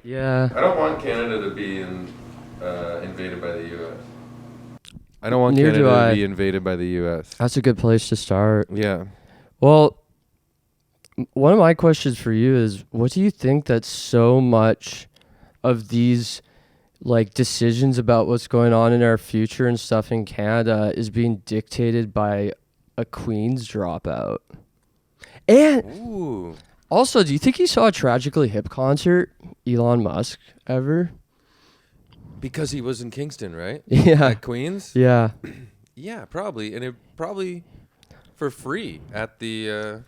Yeah. I don't want Canada to be invaded by the U.S. I don't want Neither do Canada I. to be invaded by the U.S. That's a good place to start. Yeah. Well, one of my questions for you is, what do you think that so much of these like decisions about what's going on in our future and stuff in Canada is being dictated by a Queen's dropout? And Ooh. also, do you think he saw a Tragically Hip concert, Elon Musk, ever? Because he was in Kingston, right? Yeah. At Queens? Yeah. Yeah, probably. And it probably for free at the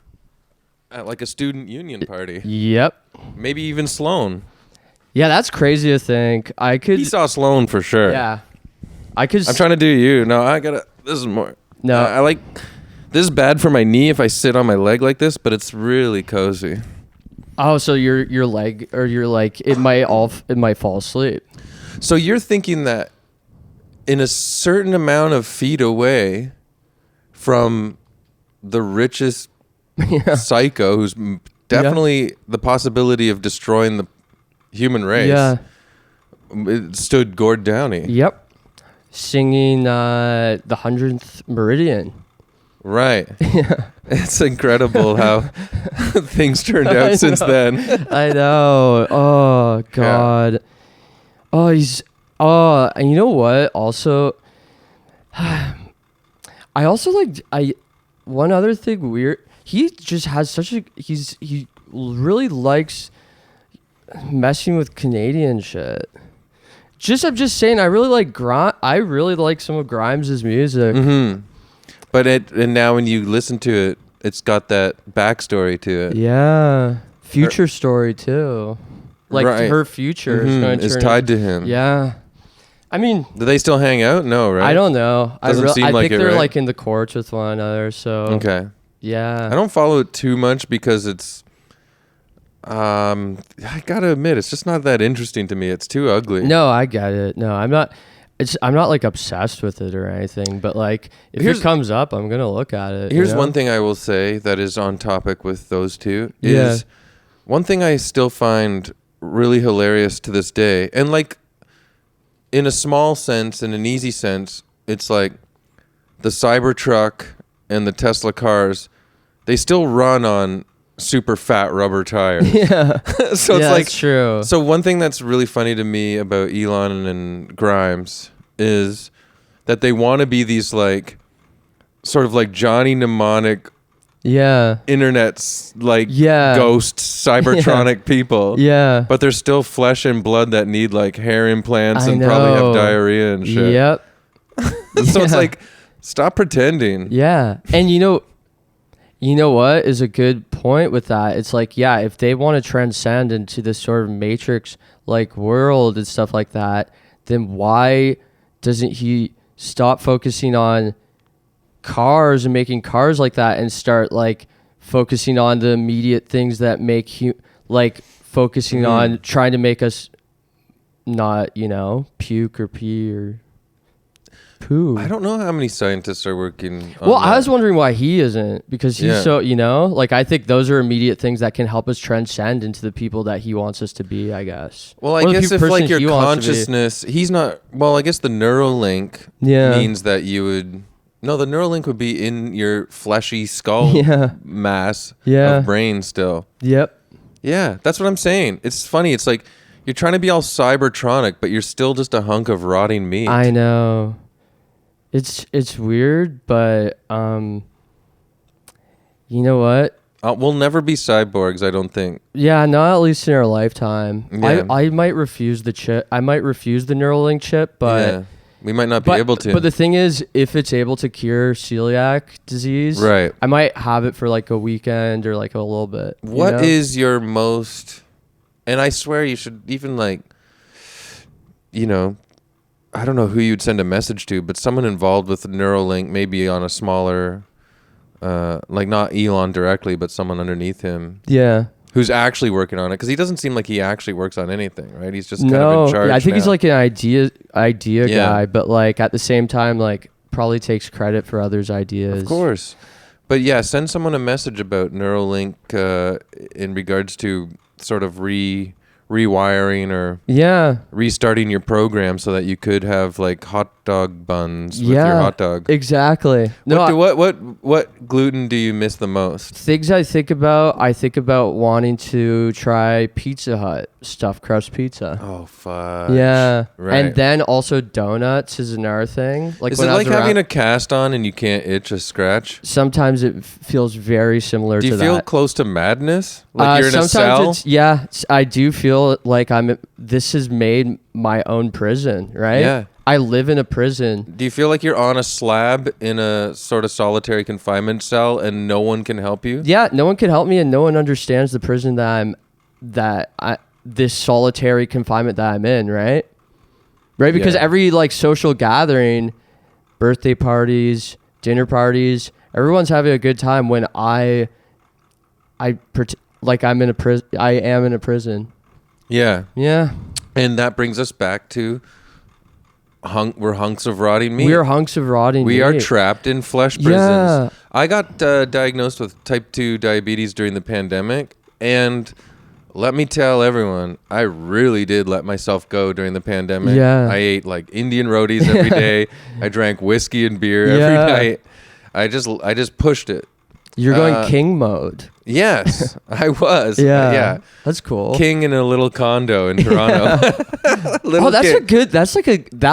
at like a student union party. Yep. Maybe even Sloan. Yeah, that's crazy to think. I could. He saw Sloan for sure. Yeah. I could. I'm trying to do you. No, I gotta. This is more. No. I like. This is bad for my knee if I sit on my leg like this, but it's really cozy. Oh, so your leg, or you're like, it might fall asleep. So you're thinking that in a certain amount of feet away from the richest psycho who's definitely the possibility of destroying the human race. Yeah. It stood Gord Downey. Yep. Singing the 100th Meridian. Right. Yeah. It's incredible how things turned out since then. I know. Oh, God. Yeah. Oh, and you know what? Also, I also one other thing weird. He just has he really likes messing with Canadian shit. I'm just saying, I really like some of Grimes' music. Mm-hmm. But and now when you listen to it, it's got that backstory to it. Yeah. Future story too. Like her future is tied to him. Yeah. I mean, do they still hang out? No, right? I don't know. I think they're right? like in the courts with one another. So okay. Yeah. I don't follow it too much because it's I gotta admit, it's just not that interesting to me. It's too ugly. No, I get it. No, I'm not like obsessed with it or anything, but like if it comes up, I'm gonna look at it. Here's one thing I will say that is on topic with those two is one thing I still find really hilarious to this day, and like in a small sense, in an easy sense, it's like the Cybertruck and the Tesla cars, they still run on super fat rubber tires. Yeah. So it's like that's true. So one thing that's really funny to me about Elon and Grimes is that they want to be these like sort of like Johnny Mnemonic internet's like ghost cybertronic people. Yeah. But they're still flesh and blood that need like hair implants and probably have diarrhea and shit. Yep. So it's like, stop pretending. Yeah. And you know what is a good point with that? It's like, if they want to transcend into this sort of matrix like world and stuff like that, then why doesn't he stop focusing on cars and making cars like that and start like focusing on the immediate things that make like focusing on trying to make us not, puke or pee or poo. I don't know how many scientists are working on I was wondering why he isn't, because he's so, like I think those are immediate things that can help us transcend into the people that he wants us to be, I guess. Well, I guess if like your consciousness, he's not, I guess the Neuralink means that you would, the Neuralink would be in your fleshy skull mass of brain still. Yep. Yeah, that's what I'm saying. It's funny. It's like you're trying to be all cybertronic, but you're still just a hunk of rotting meat. I know. It's weird, but you know what? We'll never be cyborgs, I don't think. Yeah, not at least in our lifetime. Yeah. I might refuse the chip. I might refuse the Neuralink chip, but we might not be able to. But the thing is, if it's able to cure celiac disease, right, I might have it for like a weekend or like a little bit. What is your most? And I swear you should even like, I don't know who you'd send a message to, but someone involved with Neuralink, maybe on a smaller, like not Elon directly, but someone underneath him. Yeah. Who's actually working on it? Because he doesn't seem like he actually works on anything, right? He's just kind of in charge. I think he's like an idea guy, but like at the same time, like probably takes credit for others' ideas. Of course. But yeah, send someone a message about Neuralink in regards to sort of rewiring or restarting your program so that you could have like hot dog buns with your hot dog. Exactly. What gluten do you miss the most? Things I think about wanting to try Pizza Hut stuffed crust pizza. Oh fuck. Yeah. Right. And then also donuts is another thing. Like is it like having a cast on and you can't itch a scratch? Sometimes it feels very similar to that. Do you feel close to madness? Like you're in a cell? I do feel like this has made my own prison, right? Yeah. I live in a prison. Do you feel like you're on a slab in a sort of solitary confinement cell and no one can help you? Yeah, no one can help me and no one understands the prison this solitary confinement that I'm in, right? Right? Because every like social gathering, birthday parties, dinner parties, everyone's having a good time when I am in a prison. Yeah. Yeah. And that brings us back to we're hunks of rotting meat. We are hunks of rotting meat. We are trapped in flesh prisons. Yeah. I got diagnosed with type 2 diabetes during the pandemic. And let me tell everyone, I really did let myself go during the pandemic. Yeah. I ate like Indian rotis every day. I drank whiskey and beer every night. I just pushed it. You're going king mode. Yes, I was. Yeah. That's cool. King in a little condo in Toronto. That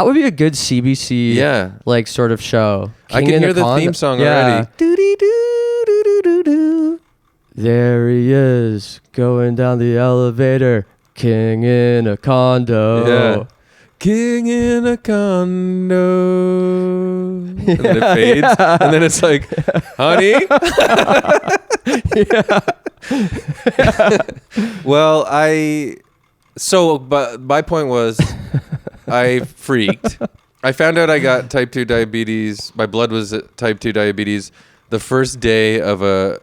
would be a good CBC like sort of show. King I can hear the theme song already. There he is, going down the elevator. King in a condo. Yeah. King in a condo. And then it fades. And then it's like, honey. Well, but my point was, I freaked. I found out I got type 2 diabetes. My blood was type 2 diabetes the first day of a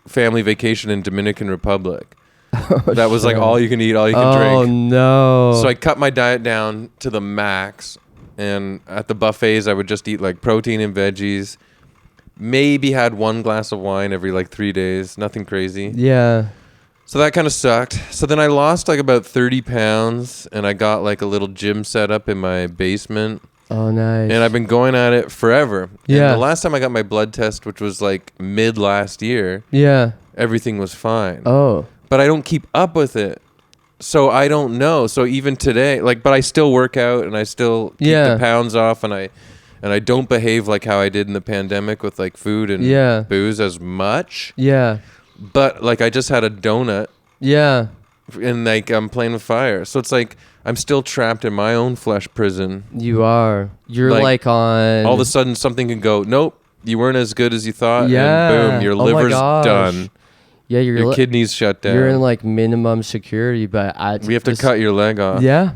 family vacation in Dominican Republic. That was like all you can eat, all you can drink. Oh no. So I cut my diet down to the max, and at the buffets I would just eat like protein and veggies. Maybe had one glass of wine every like 3 days. Nothing crazy. Yeah. So that kind of sucked. So then I lost like about 30 pounds, and I got like a little gym set up in my basement. Oh, nice. And I've been going at it forever. Yeah. And the last time I got my blood test, which was like mid last year, everything was fine. Oh. But I don't keep up with it. So I don't know. So even today, but I still work out and I still keep the pounds off, and I don't behave like how I did in the pandemic with like food and booze as much. Yeah. But like I just had a donut. Yeah. And like I'm playing with fire. So it's like I'm still trapped in my own flesh prison. You are. You're like on... All of a sudden something can go, nope, you weren't as good as you thought. Yeah. And boom, your liver's done. Yeah, your kidneys shut down. You're in like minimum security, but we have to cut your leg off. Yeah.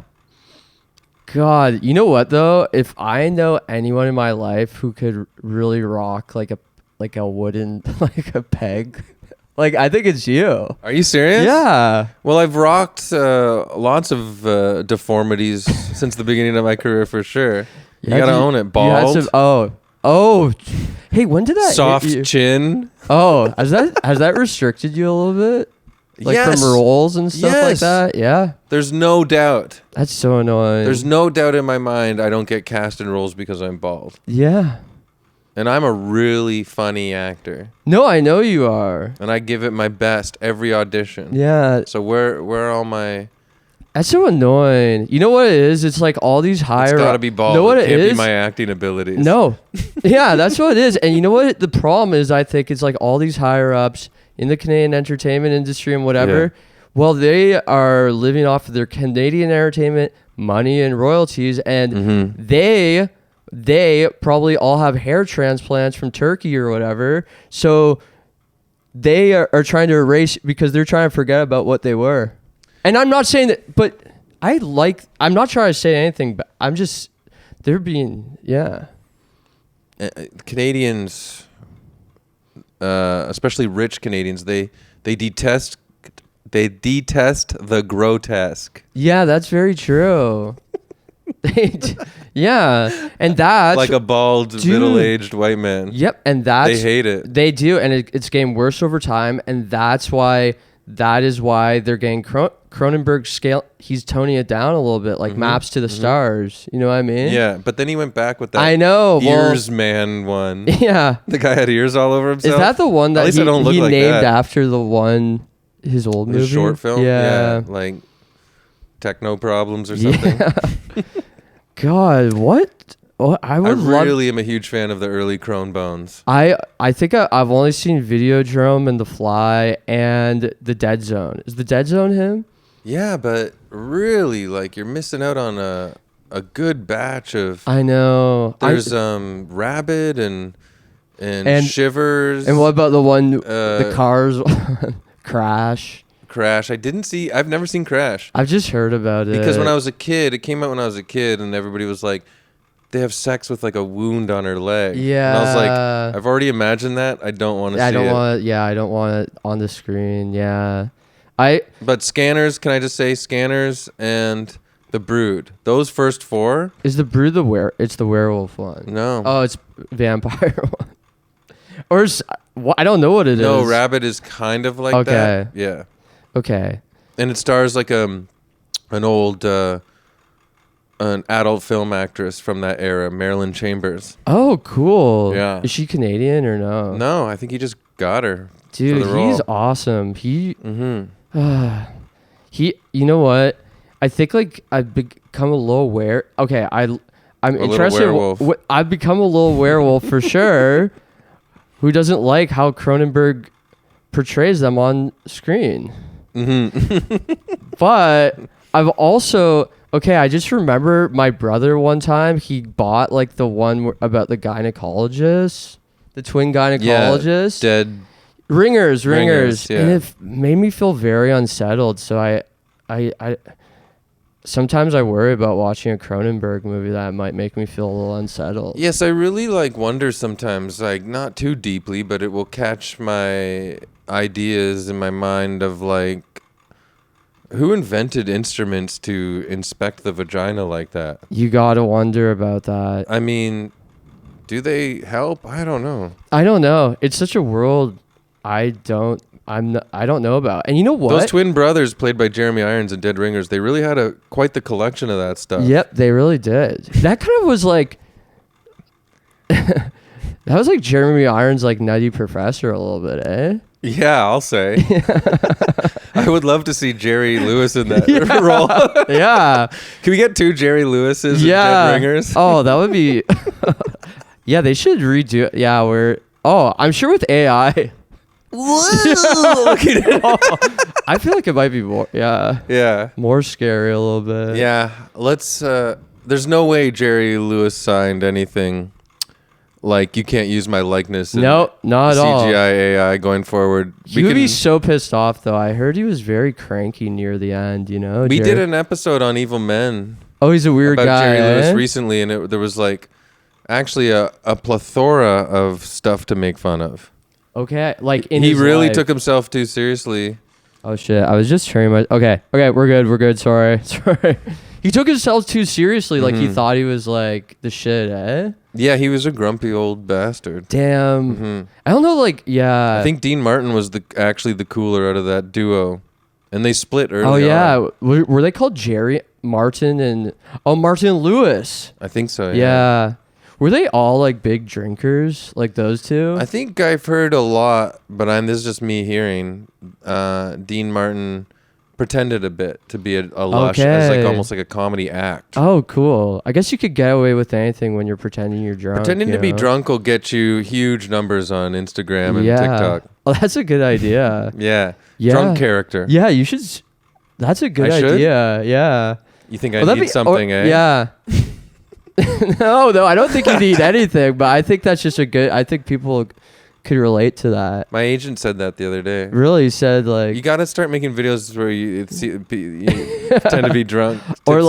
God, you know what though? If I know anyone in my life who could really rock like a wooden like a peg, like I think it's you. Are you serious? Yeah. Well, I've rocked lots of deformities since the beginning of my career for sure. You gotta own it. Bald. Oh. Hey, when did that soft hit you? Chin? Oh, has that restricted you a little bit? Like from rolls and stuff like that? Yeah. There's no doubt. That's so annoying. There's no doubt in my mind I don't get cast in roles because I'm bald. Yeah. And I'm a really funny actor. No, I know you are. And I give it my best every audition. Yeah. So where are all my... That's so annoying. You know what it is? It's like all these higher... It's got to be bald. Know what it can't is? Be my acting abilities. No. Yeah, that's what it is. And you know what the problem is? I think it's like all these higher ups in the Canadian entertainment industry and whatever. Yeah. Well, they are living off of their Canadian entertainment money and royalties, and they probably all have hair transplants from Turkey or whatever. So they are trying to erase because they're trying to forget about what they were. And I'm not saying that, but I'm not trying to say anything, but I'm just, they're being, Canadians, especially rich Canadians, they detest the grotesque. Yeah, that's very true. Yeah, and that's like a bald, middle-aged white man. Yep, and they hate it. They do, and it's getting worse over time, and that's why that is why they're getting Cronenberg scale. He's toning it down a little bit, like Maps to the Stars. You know what I mean? Yeah, but then he went back with that. I know ears man one. Yeah, the guy had ears all over himself. Is that the one that At least I don't look he like named that. after the one his old movie? His short film. Yeah, like techno problems or something. Yeah. God, what? I really am a huge fan of the early Crone Bones. I think I've only seen Videodrome and The Fly and The Dead Zone. Is The Dead Zone him? Yeah, but really, like, you're missing out on a good batch of. I know. There's Rabid and Shivers. And what about the one the cars Crash? Crash. I've never seen Crash. I've just heard about it. Because when I was a kid, it came out when I was a kid, and everybody was like, they have sex with like a wound on her leg. Yeah. And I was like, I've already imagined that. I don't want to see it. I don't want it on the screen. Yeah. But Scanners, can I just say Scanners and The Brood. Those first four. Is The Brood it's the werewolf one? No. Oh, it's vampire one. Or I don't know what it is. No, Rabbit is kind of like that. Yeah. Okay. And it stars like an old an adult film actress from that era, Marilyn Chambers. Oh, cool. Yeah. Is she Canadian or no? No, I think he just got her. Dude, for the role. He's awesome. You know what? I think like I've become a little aware. Okay, I'm interested. I've become a little werewolf for sure. Who doesn't like how Cronenberg portrays them on screen? But I've also I just remember my brother one time he bought like the one about the gynecologist, the twin gynecologist. Yeah, dead. Ringers, yeah. And it made me feel very unsettled. So I sometimes I worry about watching a Cronenberg movie that might make me feel a little unsettled. Yes, I really wonder sometimes, not too deeply, but it will catch my ideas in my mind of who invented instruments to inspect the vagina like that? You gotta wonder about that. I mean, do they help? I don't know. I don't know. It's such a world I don't know about. And you know what? Those twin brothers played by Jeremy Irons and Dead Ringers, they really had quite the collection of that stuff. Yep, they really did. That kind of was like that was like Jeremy Irons Nutty Professor a little bit, eh? Yeah, I'll say. I would love to see Jerry Lewis in that role. Yeah. Can we get 2 Jerry Lewises and Dead Ringers? Oh, that would be Yeah, they should redo it. Yeah, I'm sure with AI. I feel like it might be more more scary a little bit. Yeah, let's there's no way Jerry Lewis signed anything you can't use my likeness in not at all. CGI AI going forward. He would be so pissed off though. I heard he was very cranky near the end, We did an episode on Evil Men. Oh, he's a weird about guy. Jerry Lewis recently, and there was actually a plethora of stuff to make fun of. Okay, he really took himself too seriously. Oh shit! I was just turning my. Okay, we're good. Sorry. He took himself too seriously. He thought he was the shit, eh? Yeah, he was a grumpy old bastard. Damn. I don't know. I think Dean Martin was actually the cooler out of that duo, and they split early. Oh yeah, on. Were they called Jerry Martin and Martin Lewis? I think so. Yeah. Were they all big drinkers, those two? I think I've heard a lot, but this is just me hearing. Dean Martin pretended a bit to be a lush, as almost like a comedy act. Oh, cool. I guess you could get away with anything when you're pretending you're drunk. Pretending to be drunk will get you huge numbers on Instagram and TikTok. Oh, that's a good idea. Yeah. Drunk character. Yeah, you should. That's a good idea. Yeah. You think I need something, eh? Yeah. No, I don't think you need anything, but I think that's just I think people could relate to that. My agent said that the other day. Really? He said you got to start making videos where you tend to be drunk. Tipsy. Or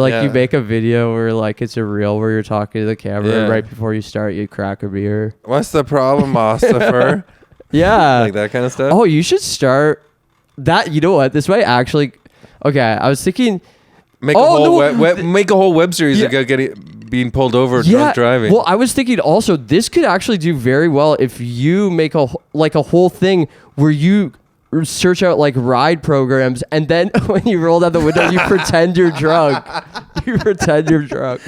you make a video where it's a reel where you're talking to the camera right before you start, you crack a beer. What's the problem, Mustafa? Yeah. That kind of stuff. Oh, you should start that. You know what? This might actually. Okay, I was thinking. Make a whole web series of being pulled over drunk driving. Well, I was thinking also this could actually do very well if you make a whole thing where you search out like ride programs, and then when you roll down the window, you pretend you're drunk. You pretend you're drunk.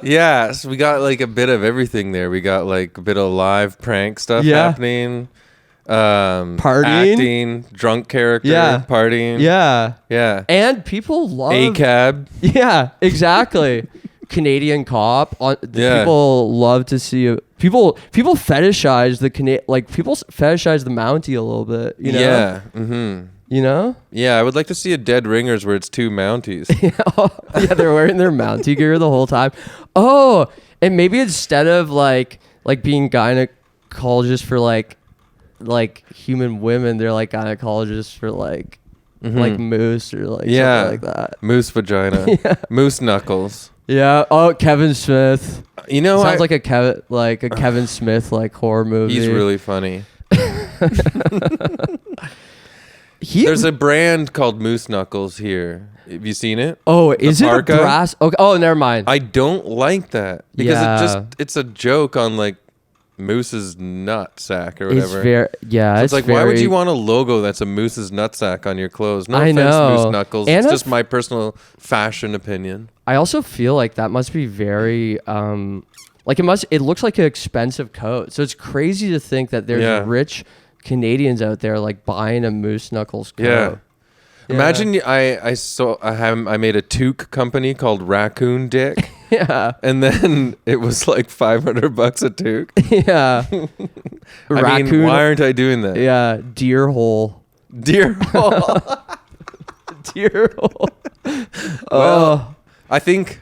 Yeah, so we got like a bit of everything there. We got like a bit of live prank stuff happening. Partying, acting, drunk character, partying. Yeah. And people love A-cab. Yeah, exactly. Canadian cop. People love to see people fetishize people fetishize the Mountie a little bit, you know? Yeah. Mm-hmm. You know? Yeah, I would like to see a Dead Ringers where it's two Mounties. Yeah, they're wearing their Mountie gear the whole time. Oh, and maybe instead of like being gynecologists for like human women, they're like gynecologists for like moose or like something like that. Moose vagina. Moose knuckles. Yeah. Oh, Kevin Smith. You know, sounds like a Kevin Smith like horror movie. He's really funny. There's a brand called Moose Knuckles here. Have you seen it? Oh, is it a brass? Okay. Oh, never mind. I don't like that because it's a joke on like Moose's nut sack or whatever. It's like, why would you want a logo that's a Moose's nut sack on your clothes? No I offense, know. Moose Knuckles. And it's just my personal fashion opinion. I also feel like that must be very it looks like an expensive coat. So it's crazy to think that there's rich Canadians out there like buying a Moose Knuckles coat. Yeah. Imagine I made a toque company called Raccoon Dick. Yeah. And then it was like $500 a toque. Yeah. I mean, why aren't I doing that? Yeah. Deer hole. Deer hole. Deer hole. Well, I think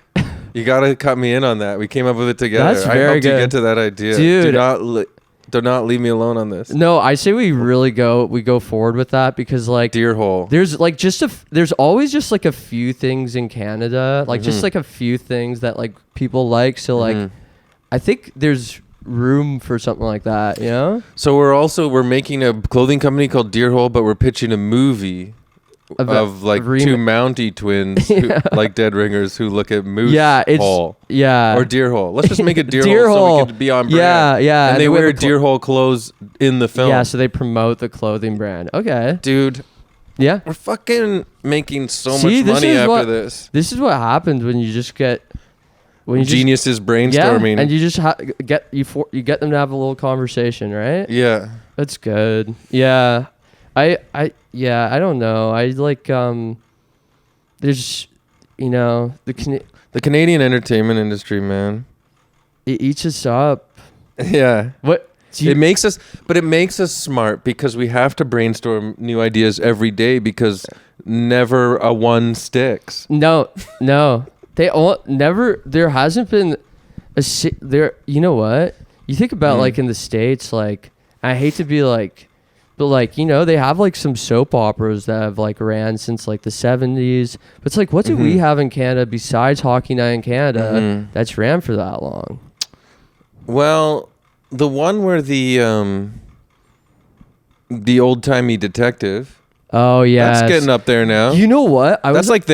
you got to cut me in on that. We came up with it together. That's very I hope good. you get to that idea. Dude. Do not leave me alone on this. No, I say we go forward with that because like Deer hole. There's like there's always just like a few things in Canada, like just like a few things that like people like. So like I think there's room for something like that, you know? So we're making a clothing company called Deer Hole, but we're pitching a movie of like two Mountie twins who, like Dead Ringers who look at Moose Hole. Yeah. Or Deer Hole. Let's just make a Deer Deer Hole so we can be on brand. Yeah. And they wear Deer Hole clothes in the film. Yeah, so they promote the clothing brand. Okay. Dude. Yeah. We're fucking making so much money after this. This is what happens when you just get geniuses brainstorming. Yeah, and you just you get them to have a little conversation, right? Yeah. That's good. Yeah. I don't know. I like there's the Canadian entertainment industry, man. It eats us up. Yeah. What it makes us smart because we have to brainstorm new ideas every day because never a one sticks. No. They all never. There hasn't been there. You know what? You think about like in the States, like I hate to be like, but like they have like some soap operas that have like ran since like the 70s. But it's like, what do we have in Canada besides Hockey Night in Canada that's ran for that long? Well, the one where the old timey detective. Oh yeah, that's getting up there now. You know what? That's like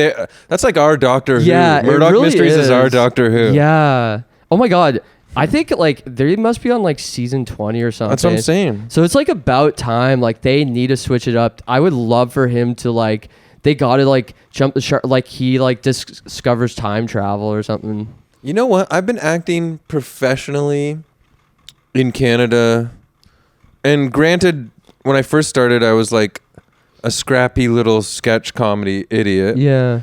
our Doctor Who. Yeah, Murdoch Mysteries is our Doctor Who. Yeah. Oh my God. I think like they must be on like season 20 or something. That's what I'm saying. So it's like about time. Like they need to switch it up. I would love for him to like. They got to like jump the shark. Like he like discovers time travel or something. You know what? I've been acting professionally in Canada, and granted, when I first started, I was like a scrappy little sketch comedy idiot. Yeah.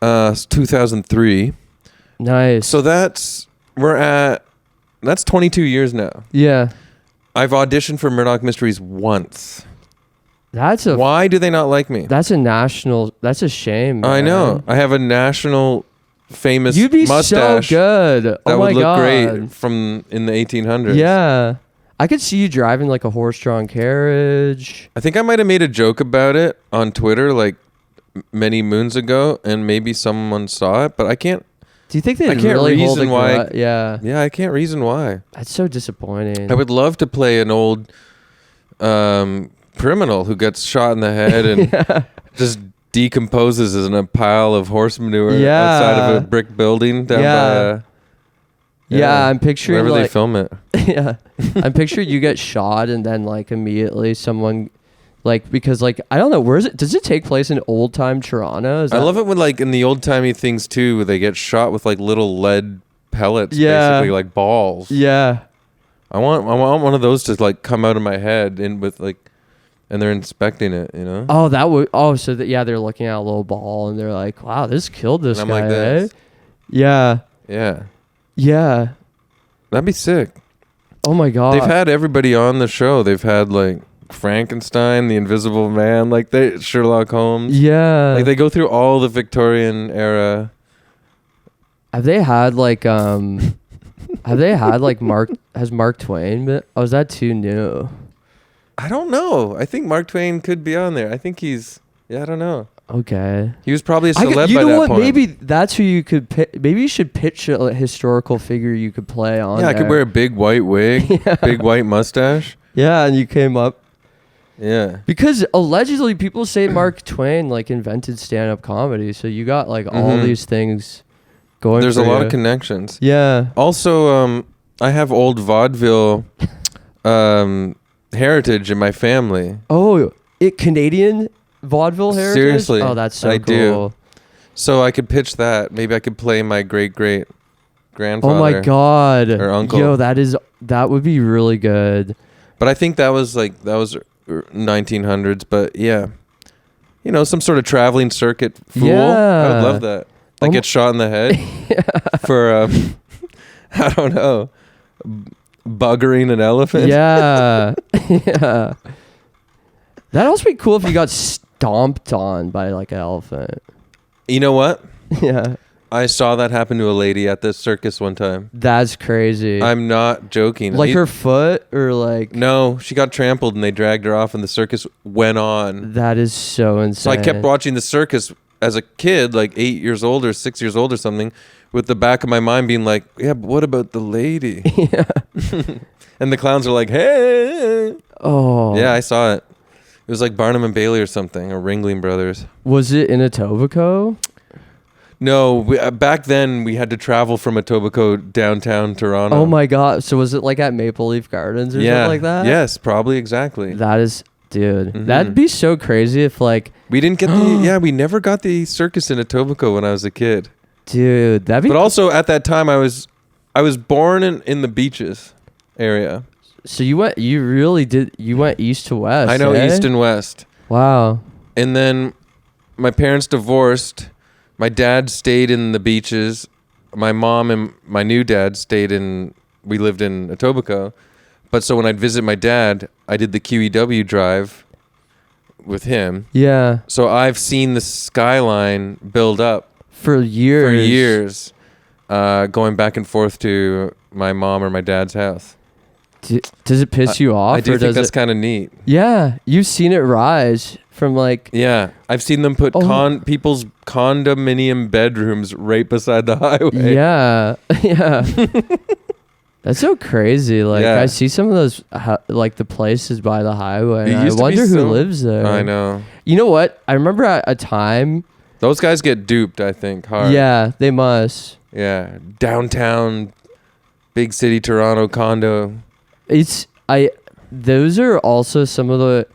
2003. Nice. So that's 22 years now. Yeah. I've auditioned for Murdoch Mysteries once. Why do they not like me? That's a shame, man. I know. I have a national famous You'd be mustache so good. that would look God. great from in the 1800s. Yeah. I could see you driving like a horse-drawn carriage. I think I might have made a joke about it on Twitter like many moons ago, and maybe someone saw it, but I can't. Do you think they I can't really reason why? Yeah. Yeah, I can't reason why. That's so disappointing. I would love to play an old criminal who gets shot in the head and just decomposes in a pile of horse manure outside of a brick building down by I'm picturing wherever like, they film it. Yeah. I'm picturing you get shot and then like immediately someone Like, because like I don't know, where is it? Does it take place in old time Toronto? I love it when like in the old timey things too, where they get shot with like little lead pellets, basically like balls. Yeah. I want one of those to like come out of my head and with like, and they're inspecting it, you know. Oh, that would. Oh, so that yeah, they're looking at a little ball and they're like, "Wow, this killed this and guy." I'm like this. Yeah. Yeah. Yeah. That'd be sick. Oh my god. They've had everybody on the show. They've had like Frankenstein, the Invisible Man, like Sherlock Holmes. Yeah. Like they go through all the Victorian era. Have they had like Mark? Has Mark Twain been? Oh, is that too new? I don't know. I think Mark Twain could be on there. I think he's. Yeah, I don't know. Okay. He was probably a celeb by that point. You know what? Maybe that's who you could. Maybe you should pitch a historical figure you could play on. Yeah, I could wear a big white wig, big white mustache. Yeah, and you came up. Yeah. Because allegedly people say Mark Twain like invented stand-up comedy, so you got like all these things going. There's for a lot you. of connections. Yeah. Also, I have old vaudeville heritage in my family. Oh, Canadian vaudeville heritage? Seriously. Oh, that's so I cool. do. So I could pitch that. Maybe I could play my great-great-grandfather. Oh my god. Or uncle. Yo, that would be really good. But I think that was 1900s, but yeah. You know, some sort of traveling circuit fool. Yeah. I would love that. That gets shot in the head for I don't know, buggering an elephant. Yeah. Yeah. That'd also be cool if you got stomped on by like an elephant. You know what? Yeah. I saw that happen to a lady at the circus one time. That's crazy. I'm not joking. Like her foot or like... No, she got trampled and they dragged her off and the circus went on. That is so insane. So I kept watching the circus as a kid, like 8 years old or 6 years old or something, with the back of my mind being like, yeah, but what about the lady? Yeah. And the clowns are like, hey. Oh. Yeah, I saw it. It was like Barnum and Bailey or something, or Ringling Brothers. Was it in Etobicoke? No, back then we had to travel from Etobicoke downtown Toronto. Oh my god. So was it like at Maple Leaf Gardens or something like that? Yes, probably exactly. That is... Dude, that'd be so crazy if like... We didn't get the... Yeah, we never got the circus in Etobicoke when I was a kid. Dude, that'd be... But also at that time I was born in the beaches area. So you went east to west. I know, eh? east and west. Wow. And then my parents divorced. My dad stayed in the beaches. My mom and my new dad we lived in Etobicoke. But so when I'd visit my dad, I did the QEW drive with him. Yeah. So I've seen the skyline build up For years. Going back and forth to my mom or my dad's house. Does it piss you off? I do think that's kind of neat. Yeah. You've seen it rise from like... Yeah. I've seen them put people's condominium bedrooms right beside the highway. Yeah. Yeah. That's so crazy. Like, Yeah. I see some of those, like the places by the highway. And I used to be wonder who so- lives there. I know. You know what? I remember at a time... Those guys get duped, I think, hard. Yeah, they must. Yeah. Downtown, big city Toronto condo. Those are also some of the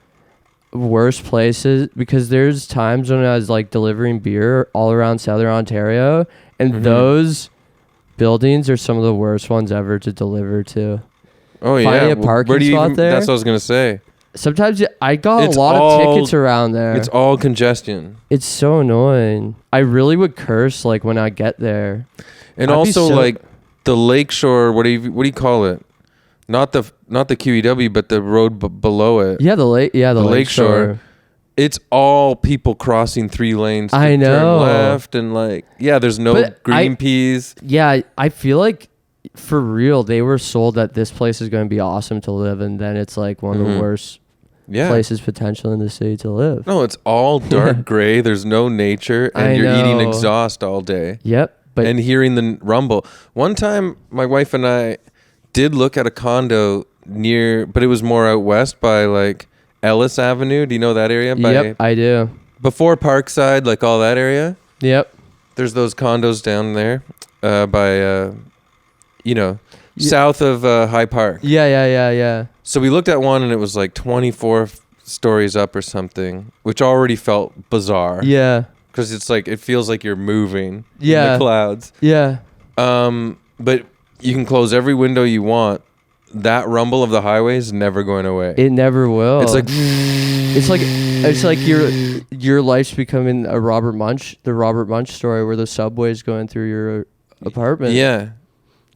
worst places because there's times when I was like delivering beer all around Southern Ontario and those buildings are some of the worst ones ever to deliver to. Oh, Finding yeah. a parking spot there. That's what I was going to say. Sometimes I got a lot of tickets around there. It's all congestion. It's so annoying. I really would curse like when I get there. And I'd be also so- like the lakeshore, what do you call it? Not the QEW, but the road below it. Yeah, the lakeshore. It's all people crossing 3 lanes to I know. turn left and like there's no But green peas. Yeah, I feel like for real they were sold that this place is going to be awesome to live and then it's like one of the worst places potential in the city to live. No, it's all dark gray. There's no nature and you're eating exhaust all day. Yep. And hearing the rumble. One time my wife and I did look at a condo but it was more out west by like Ellis Avenue. Do you know that area? Yep, I do. Before Parkside, like all that area. Yep. There's those condos down there by, south of High Park. Yeah. So we looked at one and it was like 24 stories up or something, which already felt bizarre. Yeah. Because it's like, it feels like you're moving in Yeah. the clouds. Yeah. But you can close every window you want. That rumble of the highway is never going away. It never will. It's like, it's like your life's becoming the Robert Munch story where the subway's going through your apartment. yeah.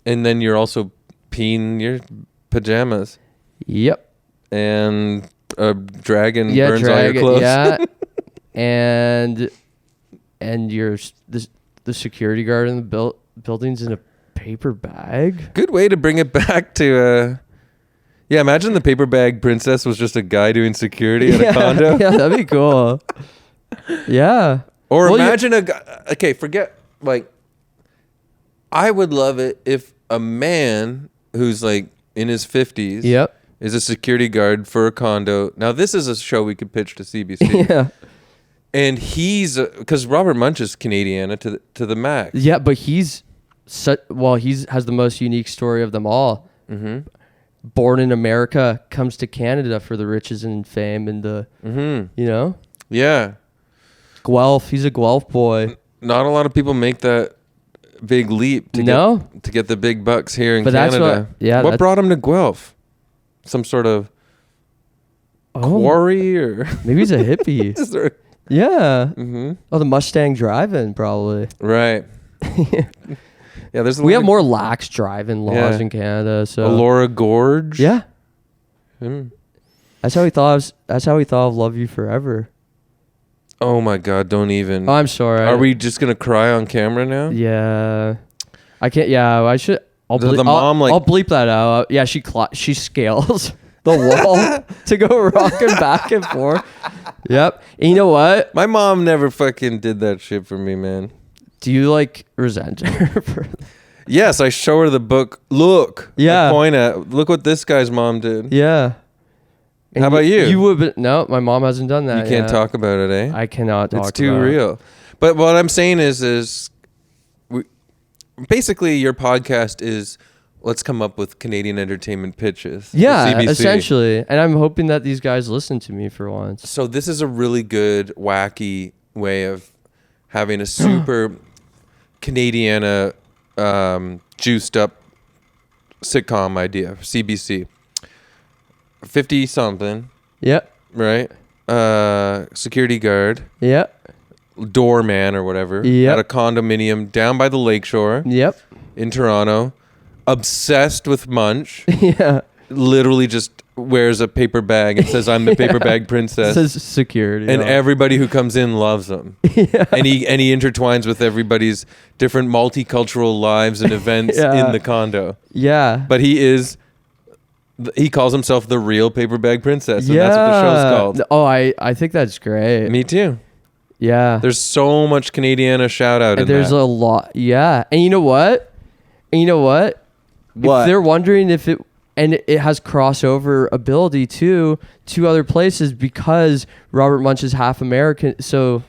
And then you're also peeing your pajamas. Yep. And a dragon burns all your clothes. Yeah. and the security guard in the building's in a paper bag. Good way to bring it back to yeah, imagine the paper bag princess was just a guy doing security at a condo. Yeah, that'd be cool. Yeah. Or imagine a guy, okay, forget, like, I would love it if a man who's like in his 50s Yep. is a security guard for a condo. Now, this is a show we could pitch to CBC. Yeah. And he's, because Robert Munch is Canadiana to the max. Yeah, but he's has the most unique story of them all. Mm-hmm. Born in America, comes to Canada for the riches and fame and the, you know? Yeah. Guelph. He's a Guelph boy. Not a lot of people make that big leap to get the big bucks here in Canada. What brought him to Guelph? Some sort of quarry or maybe he's a hippie. Is there... Yeah. Mm-hmm. Oh, the Mustang driving probably. Right. Yeah, we have more lax driving laws in Canada. So Elora Gorge. Yeah. That's how he thought of Love You Forever. Oh my God! Don't even. Oh, I'm sorry. Are we just gonna cry on camera now? Yeah. I can't. Yeah, I should. I'll bleep that out. Yeah, she scales the wall to go rocking back and forth. Yep. And you know what? My mom never fucking did that shit for me, man. Do you like resent her for? Yes, I show her the book. Look. Yeah. I point at. Look what this guy's mom did. Yeah. And how about you? You would. No, my mom hasn't done that. You can't talk about it, eh? I cannot talk. It's too real. But what I'm saying is basically your podcast is, let's come up with Canadian entertainment pitches. Yeah, essentially. And I'm hoping that these guys listen to me for once. So this is a really good, wacky way of having a super Canadiana juiced up sitcom idea. CBC. 50-something. Yep. Right? Security guard. Yep. Doorman or whatever. Yep. At a condominium down by the lakeshore. Yep. In Toronto. Obsessed with Munch. Yeah. Literally just wears a paper bag and says, I'm the paper bag princess. It says security. And everybody who comes in loves him. Yeah. And he intertwines with everybody's different multicultural lives and events in the condo. Yeah. But he calls himself the real paper bag princess. And that's what the show's called. Oh, I think that's great. Me too. Yeah. There's so much Canadiana shout out in there's that. a lot. Yeah. And you know what? What? If they're wondering if it has crossover ability to other places because Robert Munch is half American. So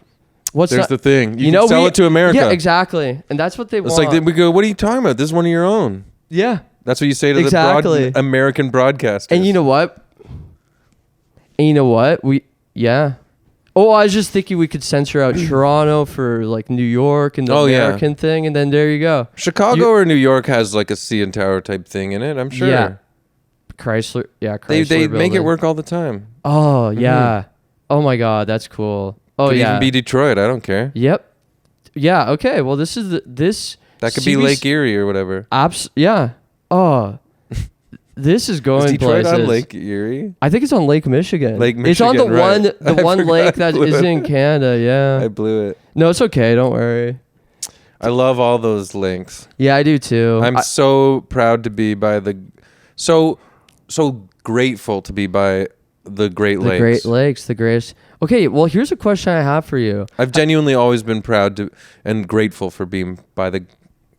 there's the thing. You can sell it to America. Yeah, exactly. And that's what they want. It's like we go, what are you talking about? This is one of your own. Yeah. That's what you say to the American broadcasters. And you know what? Oh, I was just thinking we could censor out Toronto for like New York and the American thing, and then there you go. Chicago or New York has like a CN Tower type thing in it, I'm sure. Yeah. Chrysler. They make it work all the time. Oh, yeah. Oh my God, that's cool. Oh, could yeah. even be Detroit, I don't care. Yep. Yeah, okay. Well, this is this. That could be Lake Erie or whatever. Yeah. Oh. This is going is Detroit places. on Lake Erie? I think it's on Lake Michigan. It's on the one lake that is in Canada. Yeah. I blew it. No, it's okay. Don't worry. I love all those links. Yeah, I do too. I'm so proud to be by so grateful to be by the Great Lakes. The Great Lakes, the greatest. Okay, well, here's a question I have for you. I've genuinely always been proud to and grateful for being by the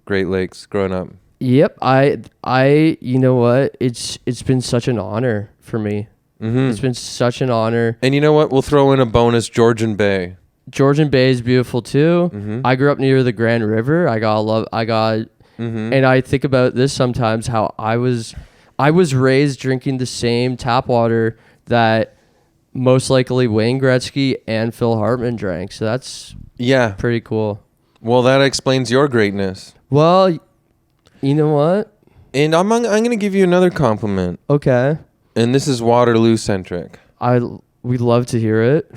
Great Lakes growing up. Yep, you know what? It's been such an honor for me. Mm-hmm. It's been such an honor. And you know what? We'll throw in a bonus, Georgian Bay. Georgian Bay is beautiful too. Mm-hmm. I grew up near the Grand River. Mm-hmm. And I think about this sometimes, how I was raised drinking the same tap water that most likely Wayne Gretzky and Phil Hartman drank. So that's Yeah. pretty cool. Well, that explains your greatness. Well, you know what? And I'm going to give you another compliment. Okay. And this is Waterloo centric. We'd love to hear it.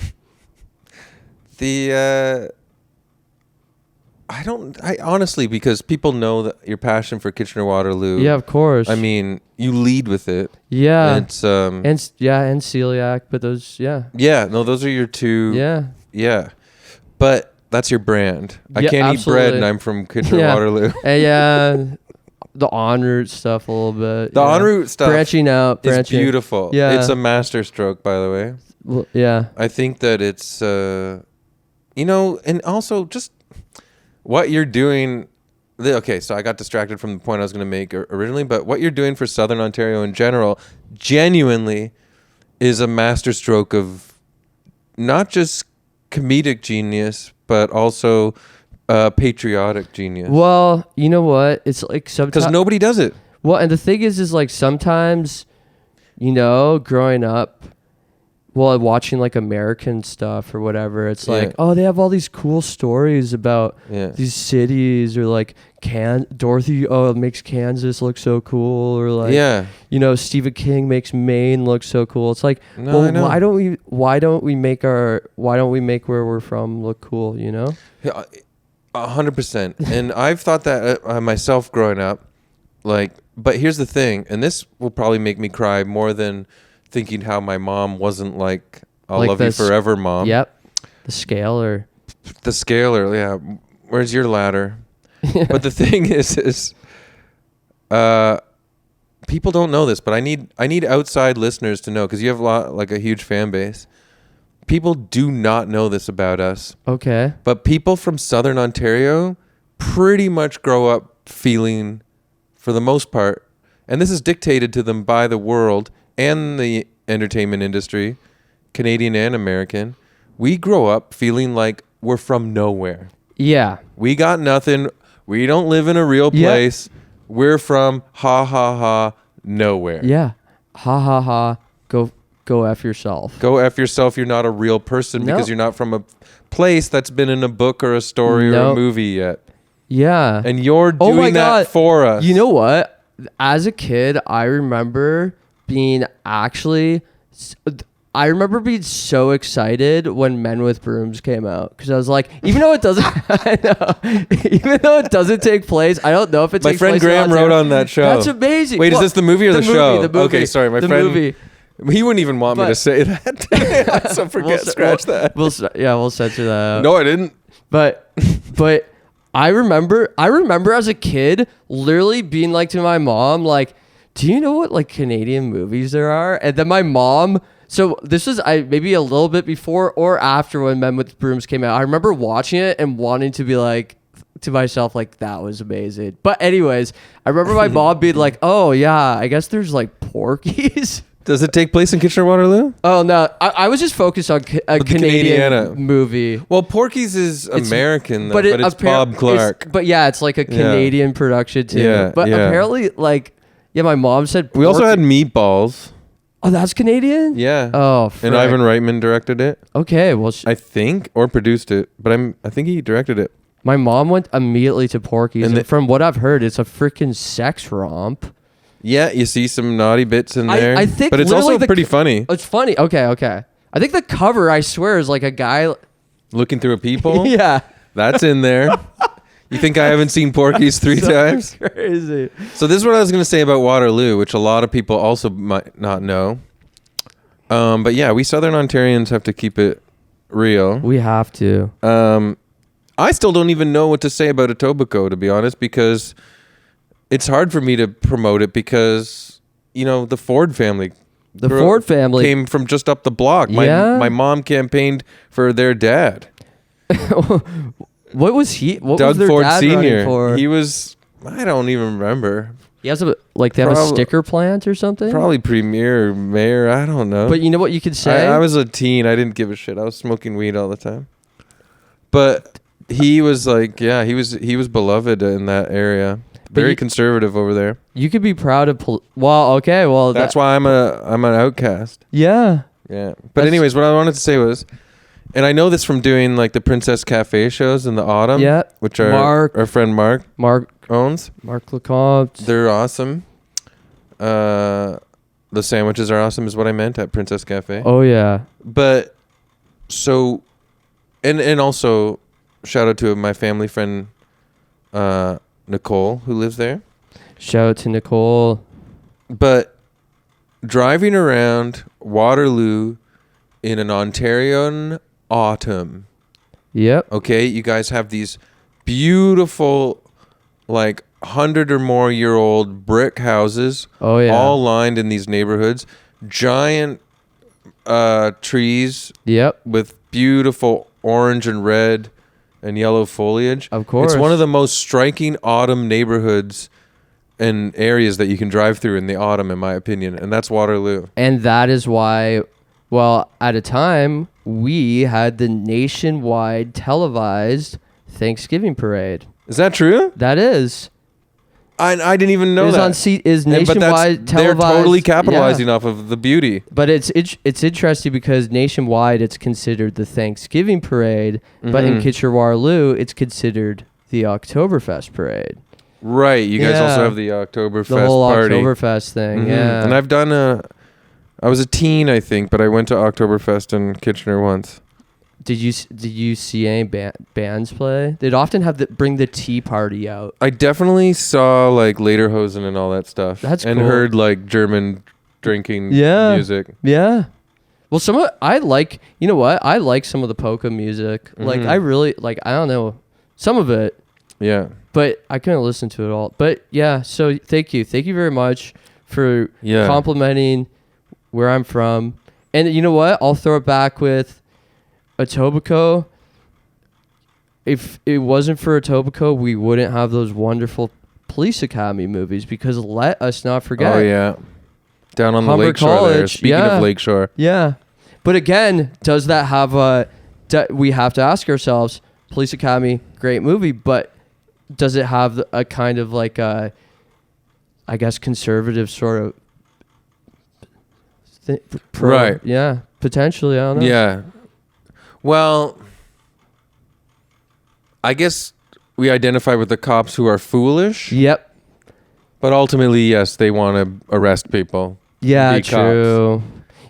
I honestly, because people know that your passion for Kitchener-Waterloo. Yeah, of course. I mean, you lead with it. Yeah. It's and celiac, but those, yeah. Yeah, no, those are your two. Yeah. Yeah. But that's your brand. I Yeah, can't eat bread absolutely. and I'm from Kitchener-Waterloo. And yeah. The en route stuff a little bit. The en route stuff branching out. It's beautiful. Yeah. It's a master stroke, by the way. Well, yeah. I think that it's, and also just what you're doing. Okay, so I got distracted from the point I was going to make originally, but what you're doing for Southern Ontario in general genuinely is a master stroke of not just comedic genius, but also patriotic genius. Well, you know what? It's like sometimes. Because nobody does it. Well, and the thing is like sometimes, growing up, watching like American stuff or whatever, it's like, oh, they have all these cool stories about these cities, or like Dorothy, it makes Kansas look so cool, or like, Stephen King makes Maine look so cool. It's like, why don't we make where we're from look cool, 100%. And I've thought that myself growing up, but here's the thing, and this will probably make me cry more than thinking how my mom wasn't like, I'll love you forever, mom. Yep. The scaler, yeah. Where's your ladder? But the thing is people don't know this, but I need outside listeners to know, because you have a huge fan base. People do not know this about us. Okay. But people from Southern Ontario pretty much grow up feeling, for the most part, and this is dictated to them by the world and the entertainment industry, Canadian and American, we grow up feeling like we're from nowhere. Yeah. We got nothing. We don't live in a real place. Yep. We're from nowhere. Yeah. Ha. Go F yourself. Go F yourself. You're not a real person because you're not from a place that's been in a book or a story or a movie yet. Yeah. And you're doing that for us. You know what? As a kid, I remember being so excited when Men with Brooms came out, because I was like, even though it doesn't take place, I don't know if it takes place. My friend Graham wrote on that show. That's amazing. Wait, is this the movie or the show? The movie. Okay, sorry, my friend. Movie. He wouldn't even want me to say that. So scratch that. We'll censor that out. No, I didn't. But I remember as a kid literally being like to my mom, like, do you know what like Canadian movies there are? And then my mom, so this was maybe a little bit before or after when Men with Brooms came out. I remember watching it and wanting to be like to myself, like, that was amazing. But anyways, I remember my mom being like, oh yeah, I guess there's like Porky's. Does it take place in Kitchener-Waterloo? Oh, no. I was just focused on a Canadian movie. Well, Porky's is American, though, but it's Bob Clark. But yeah, it's like a Canadian production, too. Yeah, but apparently, like, my mom said... We also had Meatballs. Oh, that's Canadian? Yeah. Oh, frick. And Ivan Reitman directed it. Okay, well... I think, or produced it, but I think he directed it. My mom went immediately to Porky's, and from what I've heard, it's a freaking sex romp. Yeah, you see some naughty bits in there. I think, but it's also pretty funny. It's funny. Okay. I think the cover, I swear, is like a guy looking through a peephole. Yeah, that's in there. You think I haven't seen Porky's 3 times? Crazy. So this is what I was going to say about Waterloo, which a lot of people also might not know. But yeah, we Southern Ontarians have to keep it real. We have to. I still don't even know what to say about Etobicoke, to be honest, because it's hard for me to promote it because, the Ford family. The Ford family came from just up the block. My mom campaigned for their dad. What was he? What Doug was their Ford dad Sr. For? He was, I don't even remember. He has they have a sticker plant or something? Probably premier or mayor. I don't know. But you know what you could say? I was a teen. I didn't give a shit. I was smoking weed all the time. But he was he was beloved in that area. Very conservative over there. You could be proud of... that's why I'm an outcast. Yeah. Yeah. But anyways, what I wanted to say was, and I know this from doing like the Princess Cafe shows in the autumn. Yeah. Which our friend Mark owns. Mark Lecomte. They're awesome. The sandwiches are awesome is what I meant at Princess Cafe. Oh yeah. But so, and also shout out to my family friend Nicole who lives there. Shout out to Nicole. But driving around Waterloo in an Ontarian autumn. Yep. Okay, you guys have these beautiful, like 100 or more year old brick houses. Oh yeah. All lined in these neighborhoods. Giant trees. Yep. With beautiful orange and red and yellow foliage. Of course. It's one of the most striking autumn neighborhoods and areas that you can drive through in the autumn, in my opinion. And that's Waterloo. And that is why, well, at a time, we had the nationwide televised Thanksgiving parade. Is that true? That is. I didn't even know that. Is nationwide televised. They're totally capitalizing off of the beauty. But it's interesting because nationwide it's considered the Thanksgiving parade, but in Kitchener-Waterloo it's considered the Oktoberfest parade. Right. You guys also have the Oktoberfest the whole party. Oktoberfest thing. Yeah. And I've done I was a teen, I think, but I went to Oktoberfest in Kitchener once. Did you see any bands play? They'd often bring the tea party out. I definitely saw like Lederhosen and all that stuff. That's and cool. heard like German drinking music. Yeah. Well, I like some of the polka music. Like I really I don't know, some of it. Yeah. But I couldn't listen to it all. But yeah, so thank you very much for complimenting where I'm from. And you know what? I'll throw it back with Etobicoke. If it wasn't for Etobicoke, we wouldn't have those wonderful Police Academy movies, because let us not forget. Oh yeah. Down on Humber the lakeshore College, there. Speaking of lakeshore. Yeah. But again, does that have we have to ask ourselves, Police Academy, great movie, but does it have a kind of like a, I guess, conservative sort of right. Yeah, potentially. I don't know. Yeah. Well, I guess we identify with the cops who are foolish. Yep. But ultimately, yes, they want to arrest people. Yeah, be true. Cops.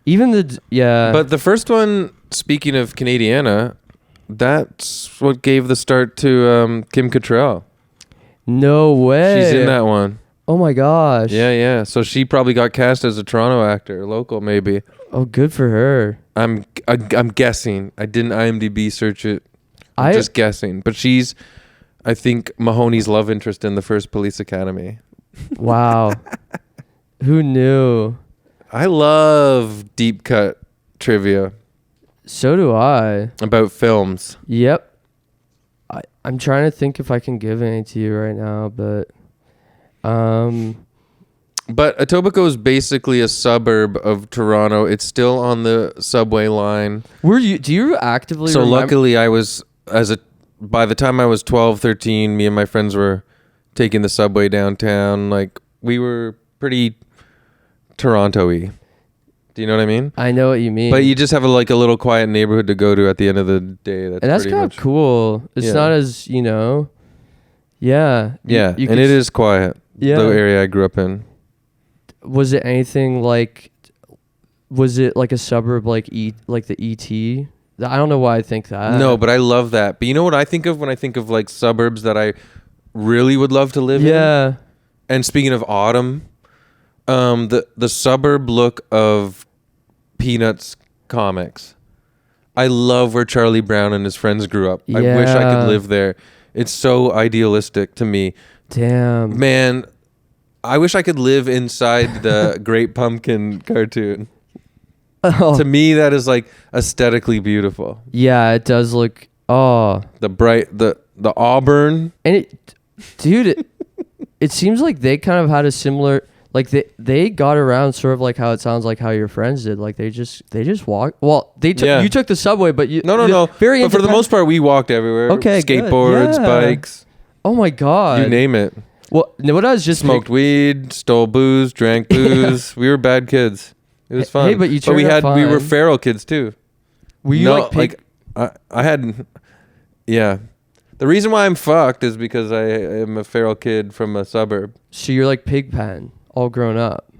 Even But the first one, speaking of Canadiana, that's what gave the start to Kim Cattrall. No way. She's in that one. Oh my gosh. Yeah. So she probably got cast as a Toronto actor, local maybe. Oh, good for her. I'm guessing. I didn't IMDb search it. I'm just guessing. But she's, I think, Mahoney's love interest in the first Police Academy. Wow. Who knew? I love deep cut trivia. So do I. About films. Yep. I'm trying to think if I can give any to you right now, but Etobicoke is basically a suburb of Toronto. It's still on the subway line. Do you actively So luckily I was by the time I was 12, 13, me and my friends were taking the subway downtown. Like, we were pretty Toronto-y. Do you know what I mean? I know what you mean. But you just have a little quiet neighborhood to go to at the end of the day. That's kind of cool. It's not as, yeah. Yeah, and it is quiet. Yeah. The area I grew up in. Was it anything like, was it like a suburb like the ET? I don't know why I think that. No, but I love that. But you know what I think of when I think of like suburbs that I really would love to live in? Yeah. And speaking of autumn, the suburb look of Peanuts comics. I love where Charlie Brown and his friends grew up. Yeah. I wish I could live there. It's so idealistic to me. Damn. Man, I wish I could live inside the Great Pumpkin cartoon. Oh. To me, that is like aesthetically beautiful. Yeah, it does look. Oh. The bright, the auburn. And it seems like they kind of had a similar, like they got around sort of like how it sounds like how your friends did. Like they just walked. Well, you took the subway, but you no. Very but for the most part, we walked everywhere. Okay, skateboards, good. Yeah. bikes. Oh my god, you name it. Well, what I was just smoked weed, stole booze, drank booze. We were bad kids. It was fun. Hey, but you we turned out we were fine. feral kids too. Were you like pig? I had, yeah. The reason why I'm fucked is because I am a feral kid from a suburb. So you're like Pigpen, all grown up.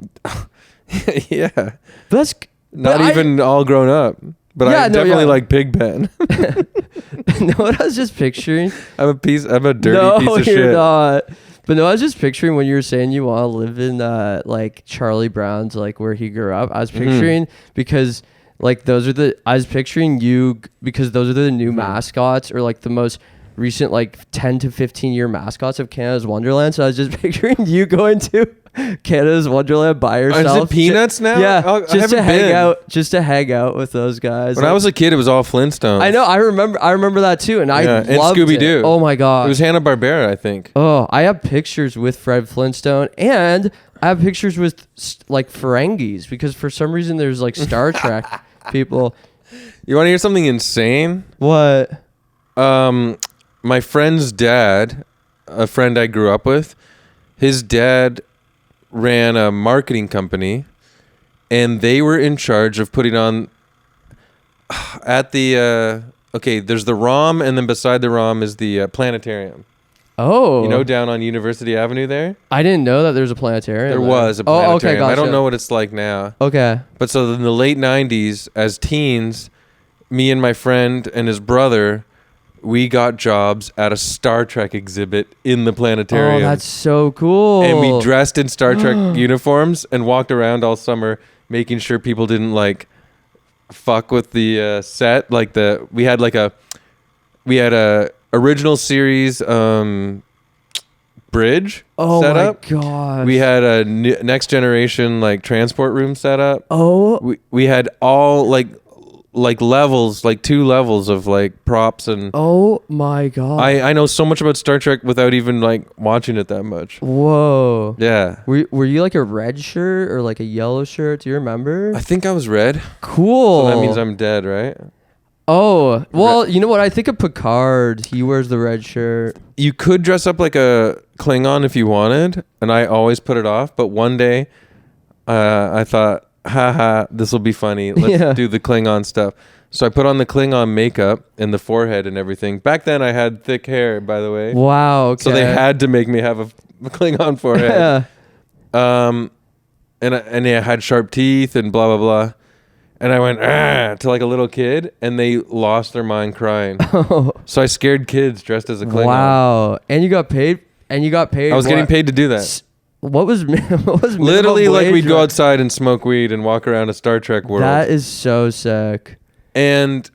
Yeah. That's Not even all grown up. But Yeah, I no, definitely yeah. like Pigpen. No, what I was just picturing. I'm a dirty No, piece of you're shit. not. But no, I was just picturing when you were saying you want to live in like Charlie Brown's, like where he grew up. I was picturing because like I was picturing you because those are the new mascots or like the most recent like 10 to 15 year mascots of Canada's Wonderland. So I was just picturing you going to Canada's Wonderland by yourself. Is it Peanuts now? Yeah, I just to haven't hang been. out, with those guys. When I was a kid, it was all Flintstones. I know, I remember that too, and I Yeah, and loved Scooby-Doo. it. Oh my god, It was Hanna-Barbera, I think. Oh, I have pictures with Fred Flintstone, and I have pictures with like Ferengis because for some reason there's like Star Trek people. You want to hear something insane? What? My friend's dad, a friend I grew up with, his dad ran a marketing company, and they were in charge of putting on at the there's the ROM, and then beside the ROM is the planetarium. Oh, You know, down on University Avenue there? I didn't know that there's a planetarium. There there. was a planetarium. Oh, okay, gotcha. I don't know what it's like now. Okay. But so in the late 90s, as teens, me and my friend and his brother, we got jobs at a Star Trek exhibit in the planetarium. Oh, that's so cool. And we dressed in Star Trek uniforms and walked around all summer making sure people didn't like fuck with the set. Like we had a original series bridge set up. Oh my god. We had a next generation like transport room set up. Oh. We had all like levels, like 2 levels of like props and Oh my god. I know so much about Star Trek without even like watching it that much. Whoa. Yeah. Were you like a red shirt or like a yellow shirt? Do you remember? I think I was red. Cool. So that means I'm dead, right? Oh, well, you know what? I think of Picard. He wears the red shirt. You could dress up like a Klingon if you wanted, and I always put it off. But one day, I thought, haha, this will be funny. Let's do the Klingon stuff. So I put on the Klingon makeup and the forehead and everything. Back then, I had thick hair, by the way. Wow. Okay. So they had to make me have a Klingon forehead. Yeah. And I had sharp teeth and blah, blah, blah. And I went, to like a little kid, and they lost their mind crying. So I scared kids dressed as a Klingon. Wow. And you got paid? I was getting paid to do that. What was Literally like we'd go outside and smoke weed and walk around a Star Trek world. That is so sick. And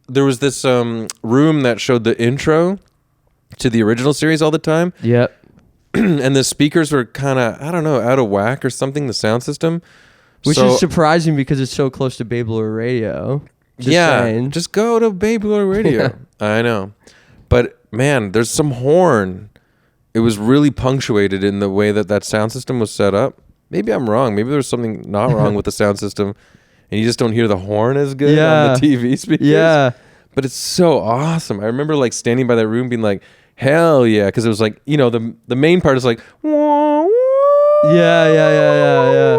there was this room that showed the intro to the original series all the time. Yep. And the speakers were kind of, I don't know, out of whack or something, the sound system. Which is surprising because it's so close to Babler Radio. Just go to Babler Radio. Yeah. I know. But man, there's some horn. It was really punctuated in the way that sound system was set up. Maybe I'm wrong. Maybe there's something not wrong with the sound system and you just don't hear the horn as good on the TV speakers. Yeah. But it's so awesome. I remember like standing by that room being like, hell yeah. Because it was like, you know, the main part is like, Yeah.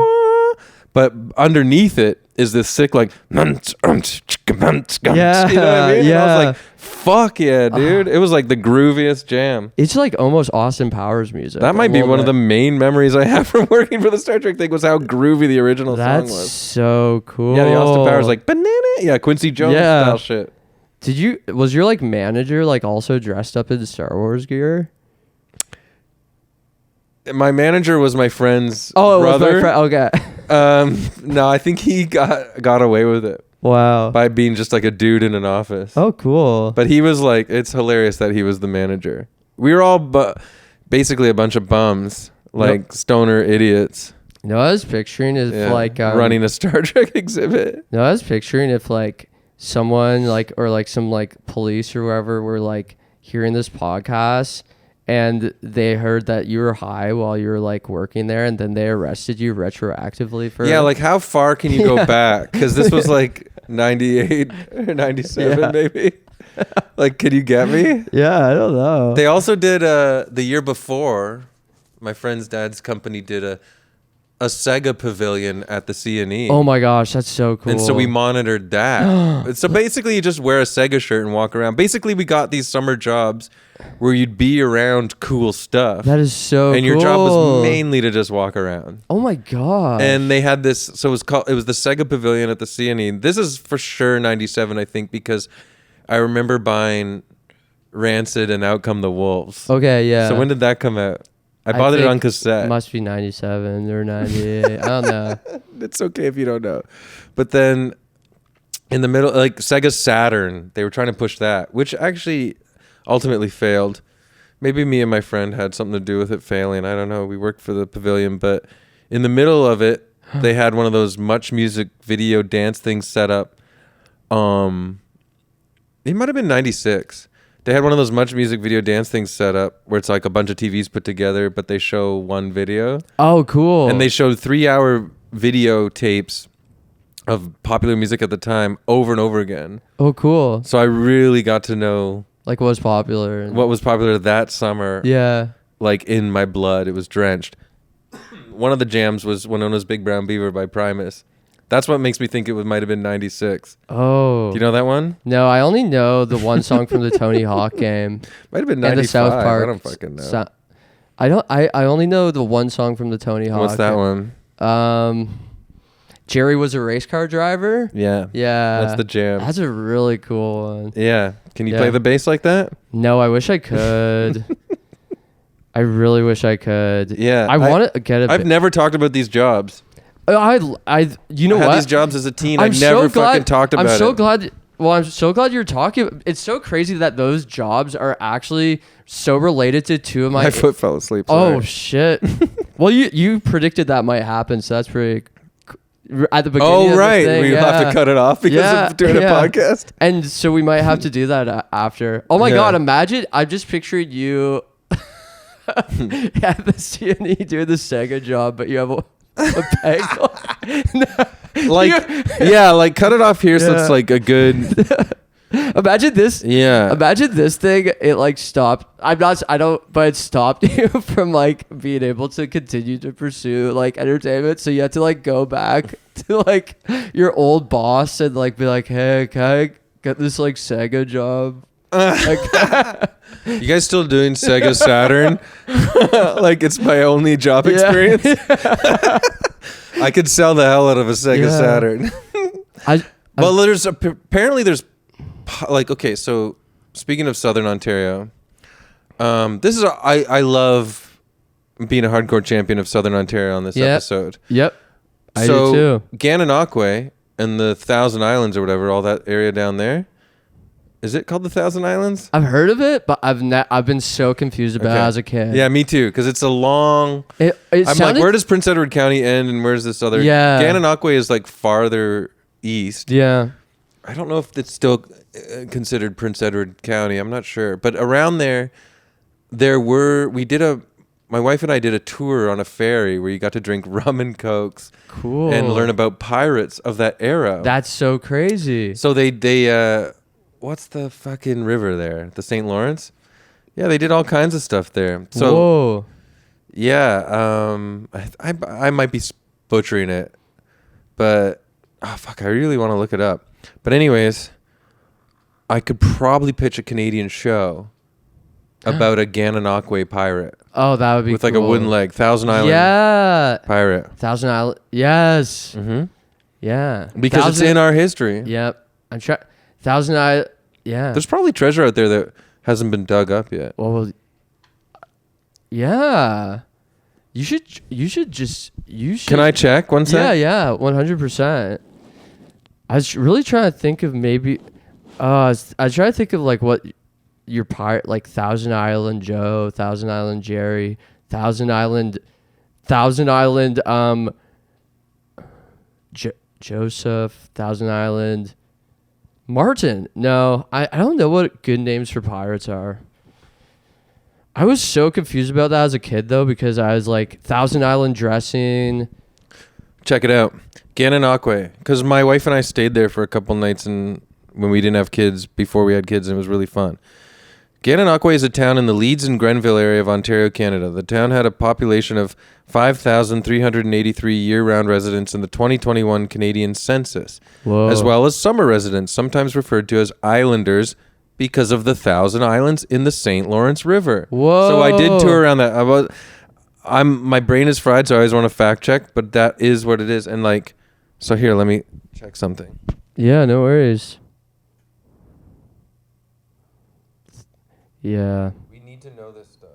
but underneath it is this sick like, you know what I mean? And I was like, fuck yeah, dude. It was like the grooviest jam. It's like almost Austin Powers music. That might be one of the main memories I have from working for the Star Trek thing was how groovy the original song was. That's so cool. Yeah, the Austin Powers like banana. Yeah, Quincy Jones style shit. Was your like manager like also dressed up in Star Wars gear? My manager was my friend's brother. brother. Was my friend. Okay. No, I think he got away with it. Wow. By being just like a dude in an office. Oh, cool. But he was like, it's hilarious that he was the manager. We were all basically a bunch of bums, like stoner idiots. No, I was picturing if like running a Star Trek exhibit. No, I was picturing if like someone like or like some like police or whoever were like hearing this podcast and they heard that you were high while you were like working there and then they arrested you retroactively for like how far can you go back? Because this was like 98 or 97 maybe. Like, can you get me? Yeah, I don't know. They also did the year before, my friend's dad's company did a Sega pavilion at the CNE. Oh my gosh, that's so cool. And so we monitored that. So basically, you just wear a Sega shirt and walk around. Basically, we got these summer jobs where you'd be around cool stuff. That is so cool. And your job was mainly to just walk around. Oh my god. And they had this, so it was the Sega Pavilion at the CNE. This is for sure 97, I think, because I remember buying Rancid and Out Come the Wolves. Okay, yeah. So when did that come out? I bought it on cassette. It must be 97 or 98. I don't know. It's okay if you don't know. But then in the middle, like Sega Saturn, they were trying to push that, which actually ultimately failed. Maybe me and my friend had something to do with it failing. I don't know. We worked for the pavilion, but in the middle of it, they had one of those Much Music video dance things set up. It might have been 96. They had one of those Much Music video dance things set up where it's like a bunch of TVs put together, but they show one video. Oh, cool. And they showed 3-hour video tapes of popular music at the time over and over again. Oh, cool. So I really got to know like what was popular. What was popular that summer. Yeah. Like in my blood. It was drenched. One of the jams was Winona's Big Brown Beaver by Primus. That's what makes me think might have been 96. Oh. Do you know that one? No, I only know the one song from the Tony Hawk game. Might have been 95. And the South Park. I don't fucking know. I only know the one song from the Tony Hawk. What's that one? Jerry was a race car driver. Yeah. Yeah. That's the jam. That's a really cool one. Yeah. Can you play the bass like that? No, I wish I could. I really wish I could. Yeah. I want to get I've never talked about these jobs. You know I what? had these jobs as a teen. I never fucking talked about it. I'm so glad. Well, I'm so glad you're talking. It's so crazy that those jobs are actually so related to two of my. My foot fell asleep. Oh sorry. shit! Well, you predicted that might happen, so that's pretty. At the beginning. Oh of right, the thing, we have to cut it off because of doing a podcast. And so we might have to do that after. Oh my god! Imagine I'm just picturing you at the CNE doing the Sega job, but you have a peg. Like cut it off here so it's like a good. Imagine this. Yeah. Imagine this thing. It like stopped. But it stopped you from like being able to continue to pursue like entertainment. So you had to like go back to like your old boss and like be like, hey, can I get this like Sega job? You guys still doing Sega Saturn? Like it's my only job experience. I could sell the hell out of a Sega Saturn. Well, there's like, okay, so speaking of Southern Ontario, this is I love being a hardcore champion of Southern Ontario on this episode. Yep. I do too. Gananoque and the Thousand Islands or whatever, all that area down there. Is it called the Thousand Islands? I've heard of it, but I've been so confused about it as a kid. Yeah, me too, because it's a long... I'm like, where does Prince Edward County end and where's this other... Yeah. Gananoque is like farther east. Yeah. I don't know if it's still considered Prince Edward County. I'm not sure. But around there my wife and I did a tour on a ferry where you got to drink rum and cokes. Cool. And learn about pirates of that era. That's so crazy. So they what's the fucking river there? The St. Lawrence? Yeah, they did all kinds of stuff there. So, whoa. Yeah, I might be butchering it, but I really want to look it up. But anyways, I could probably pitch a Canadian show about a Gananoque pirate. Oh, that would be with like a wooden leg, Thousand Island pirate. Thousand Island, yes. Mm-hmm. Yeah, because it's in our history. Yep, I'm trying. Thousand Island, yeah. There's probably treasure out there that hasn't been dug up yet. Well, yeah. You should. Can I check one sec? Yeah, 100%. I was really trying to think of maybe. I was trying to think of like what your pirate, like Thousand Island Joe, Thousand Island Jerry, Thousand Island, Joseph, Thousand Island, Martin. No, I don't know what good names for pirates are. I was so confused about that as a kid though, because I was like Thousand Island dressing. Check it out. Gananoque. Because my wife and I stayed there for a couple nights and when we didn't have kids, before we had kids, and it was really fun. Gananoque is a town in the Leeds and Grenville area of Ontario, Canada. The town had a population of 5,383 year-round residents in the 2021 Canadian census, Whoa. as well as summer residents, sometimes referred to as islanders because of the 1,000 islands in the St. Lawrence River. Whoa. So I did tour around that. My brain is fried, so I always want to fact check, but that is what it is. And like, so here, let me check something. Yeah, no worries. Yeah. We need to know this stuff.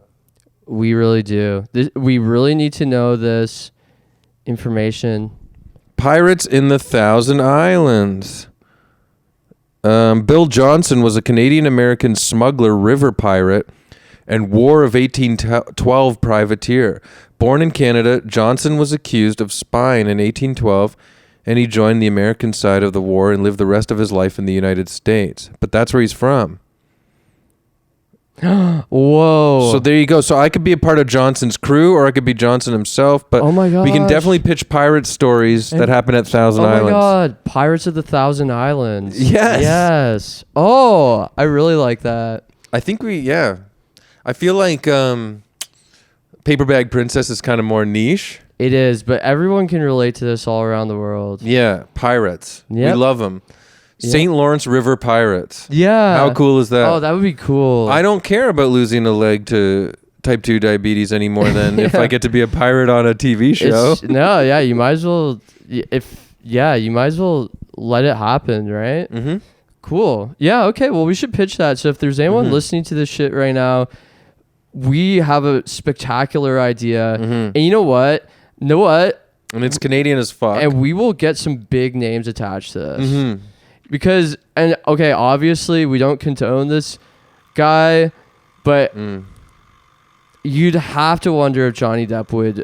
We really do. We really need to know this information. Pirates in the 1,000 Islands. Bill Johnson was a Canadian-American smuggler, river pirate, and War of 1812 privateer. Born in Canada, Johnson was accused of spying in 1812, and he joined the American side of the war and lived the rest of his life in the United States. But that's where he's from. Whoa. So there you go. So I could be a part of Johnson's crew, or I could be Johnson himself. But Oh my we can gosh. definitely pitch pirate stories that happen at Thousand Oh my Islands. God. Pirates of the Thousand Islands. Yes. Yes. Oh, I really like that. I think I feel like Paper Bag Princess is kind of more niche. It is, but everyone can relate to this all around the world. Yeah, pirates. Yep. We love them. Yep. St. Lawrence River Pirates. Yeah. How cool is that? Oh, that would be cool. I don't care about losing a leg to type 2 diabetes any more than if I get to be a pirate on a TV show. No, yeah, you might as well. You might as well let it happen, right? Mm-hmm. Cool. Yeah. Okay. Well, we should pitch that. So if there's anyone listening to this shit right now, we have a spectacular idea, and you know what? And it's Canadian as fuck. And we will get some big names attached to this. Mm-hmm. Because, and okay, obviously we don't condone this guy, but you'd have to wonder if Johnny Depp would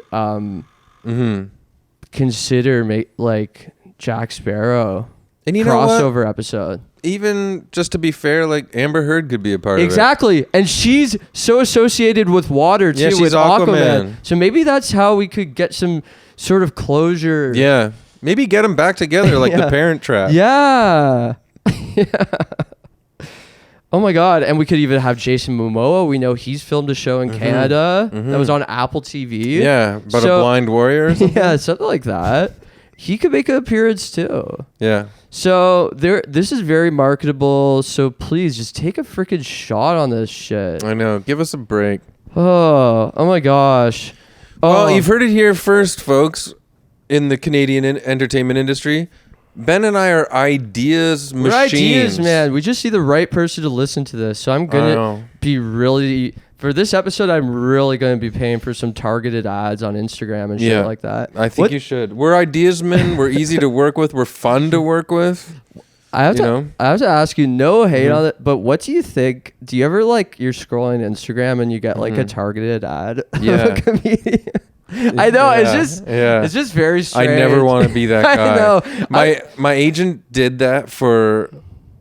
consider like Jack Sparrow And you know crossover what? episode. Even just to be fair, like Amber Heard could be a part of it. Exactly. And she's so associated with water too, Yeah, she's with Aquaman. So maybe that's how we could get some sort of closure. Yeah. Maybe get them back together like the Parent Trap. Yeah. Yeah. Oh my God. And we could even have Jason Momoa. We know he's filmed a show in Canada that was on Apple TV. Yeah, about a blind warrior or something. Yeah, something like that. He could make an appearance too. Yeah. So this is very marketable. So please just take a freaking shot on this shit. I know. Give us a break. Oh my gosh. Well, you've heard it here first, folks, in the Canadian entertainment industry. Ben and I are ideas machines. We're ideas, man. We just need the right person to listen to this. So I'm going to be really... For this episode, I'm really going to be paying for some targeted ads on Instagram and shit like that. I think you should. We're ideas men. We're easy to work with. We're fun to work with. I have to ask you, no hate on it, but what do you think? Do you ever you're scrolling Instagram and you get like a targeted ad of a comedian? I know it's just very strange. I never want to be that guy. I know. My agent did that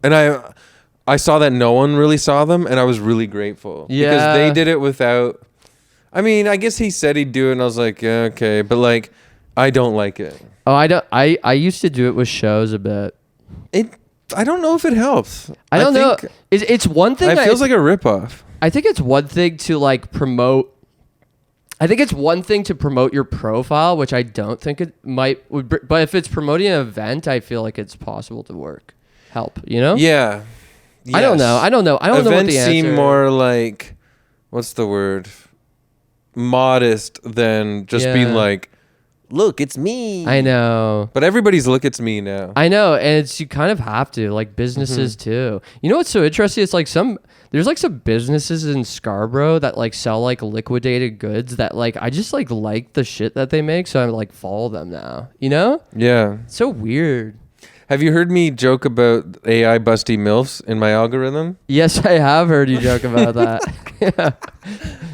and I saw that no one really saw them, and I was really grateful. Yeah. Because they did it without... I mean, I guess he said he'd do it, and I was like, yeah, okay. But, I don't like it. Oh, I don't... I used to do it with shows a bit. I don't know if it helps. I don't know. It's one thing... It feels like a ripoff. I think it's one thing to, promote... I think it's one thing to promote your profile, which I don't think it but if it's promoting an event, I feel like it's possible to help, you know? Yeah. Yes. I don't know. I don't know what the answer Events seem more like, what's the word? Modest than just being like, look, it's me. I know. But everybody's look, it's me now. I know. And you kind of have to, businesses too. You know what's so interesting? It's there's some businesses in Scarborough that sell liquidated goods that I just like the shit that they make. So I follow them now, you know? Yeah. It's so weird. Have you heard me joke about AI busty MILFs in my algorithm? Yes, I have heard you joke about that. Yeah.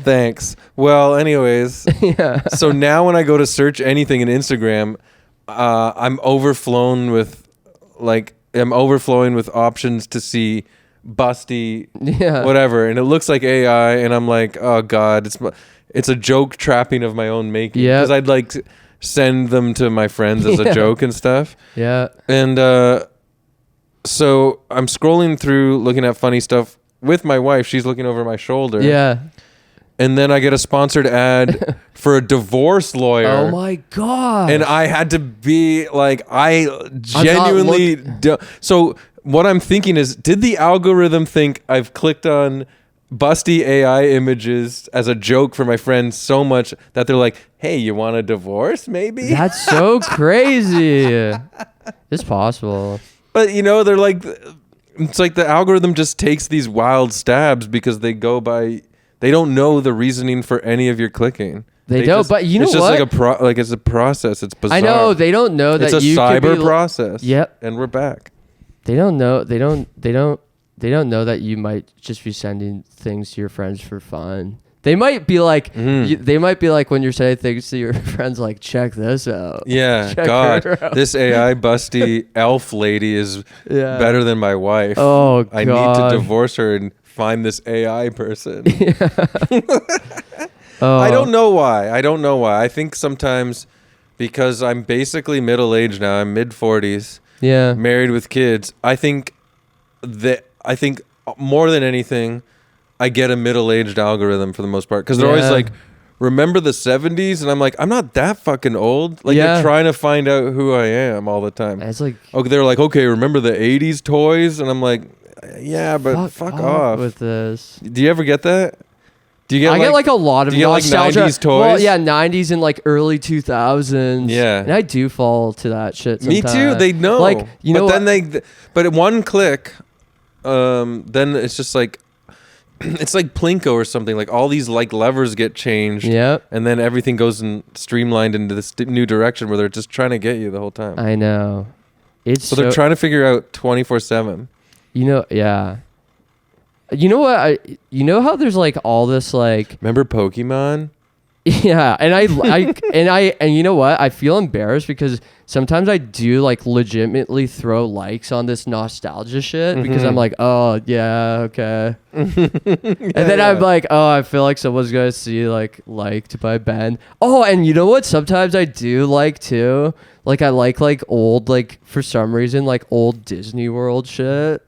Thanks. Well, anyways. Yeah. So now when I go to search anything in Instagram, I'm overflowing with options to see busty, whatever. And it looks like AI. And I'm like, oh God, it's a joke trapping of my own making. Yeah. Because I'd send them to my friends as a joke and stuff. Yeah. And so I'm scrolling through looking at funny stuff. with my wife. She's looking over my shoulder. Yeah. And then I get a sponsored ad for a divorce lawyer. Oh my god. And I had to be like, I genuinely so what I'm thinking is, did the algorithm think I've clicked on busty AI images as a joke for my friends so much that they're like, hey, you want a divorce maybe? That's so crazy. It's possible. But they're like, it's like the algorithm just takes these wild stabs because they don't know the reasoning for any of your clicking. They don't, just, but you know it's what? It's just like it's a process. It's bizarre. I know they don't know that it's a you cyber process. Yep. And we're back. They don't know. They don't know that you might just be sending things to your friends for fun. They might be like, they might be like when you're saying things to your friends, like, check this out. Yeah, check God, this AI busty elf lady is better than my wife. Oh, God. I need to divorce her and find this AI person. I don't know why. I think sometimes because I'm basically middle-aged now. I'm mid-40s. Yeah. Married with kids. I think more than anything, I get a middle-aged algorithm for the most part, because they're always like, remember the 70s? And I'm like, I'm not that fucking old. Like, you're trying to find out who I am all the time. It's like, they're like, okay, remember the 80s toys? And I'm like, yeah, but fuck off with this. Do you ever get that? Do you get? I get like a lot of nostalgia. Like 90s toys? Well, yeah, 90s and like early 2000s. Yeah, and I do fall to that shit sometimes. Me too. They know. Like, know, but then but at one click, then it's just like, it's like Plinko or something. Like all these like levers get changed. Yep. And then everything goes and streamlined into this new direction where they're just trying to get you the whole time. I know. So they're trying to figure out 24/7. Yeah. You know what? You know how there's like all this like. Remember Pokemon? Yeah, and and you know what? I feel embarrassed because sometimes I do like legitimately throw likes on this nostalgia shit because I'm like, oh yeah, okay. And then I'm like, oh, I feel like someone's gonna see like liked by Ben. Oh, and you know what? Sometimes I do like too. Like I like old, like for some reason, like old Disney World shit.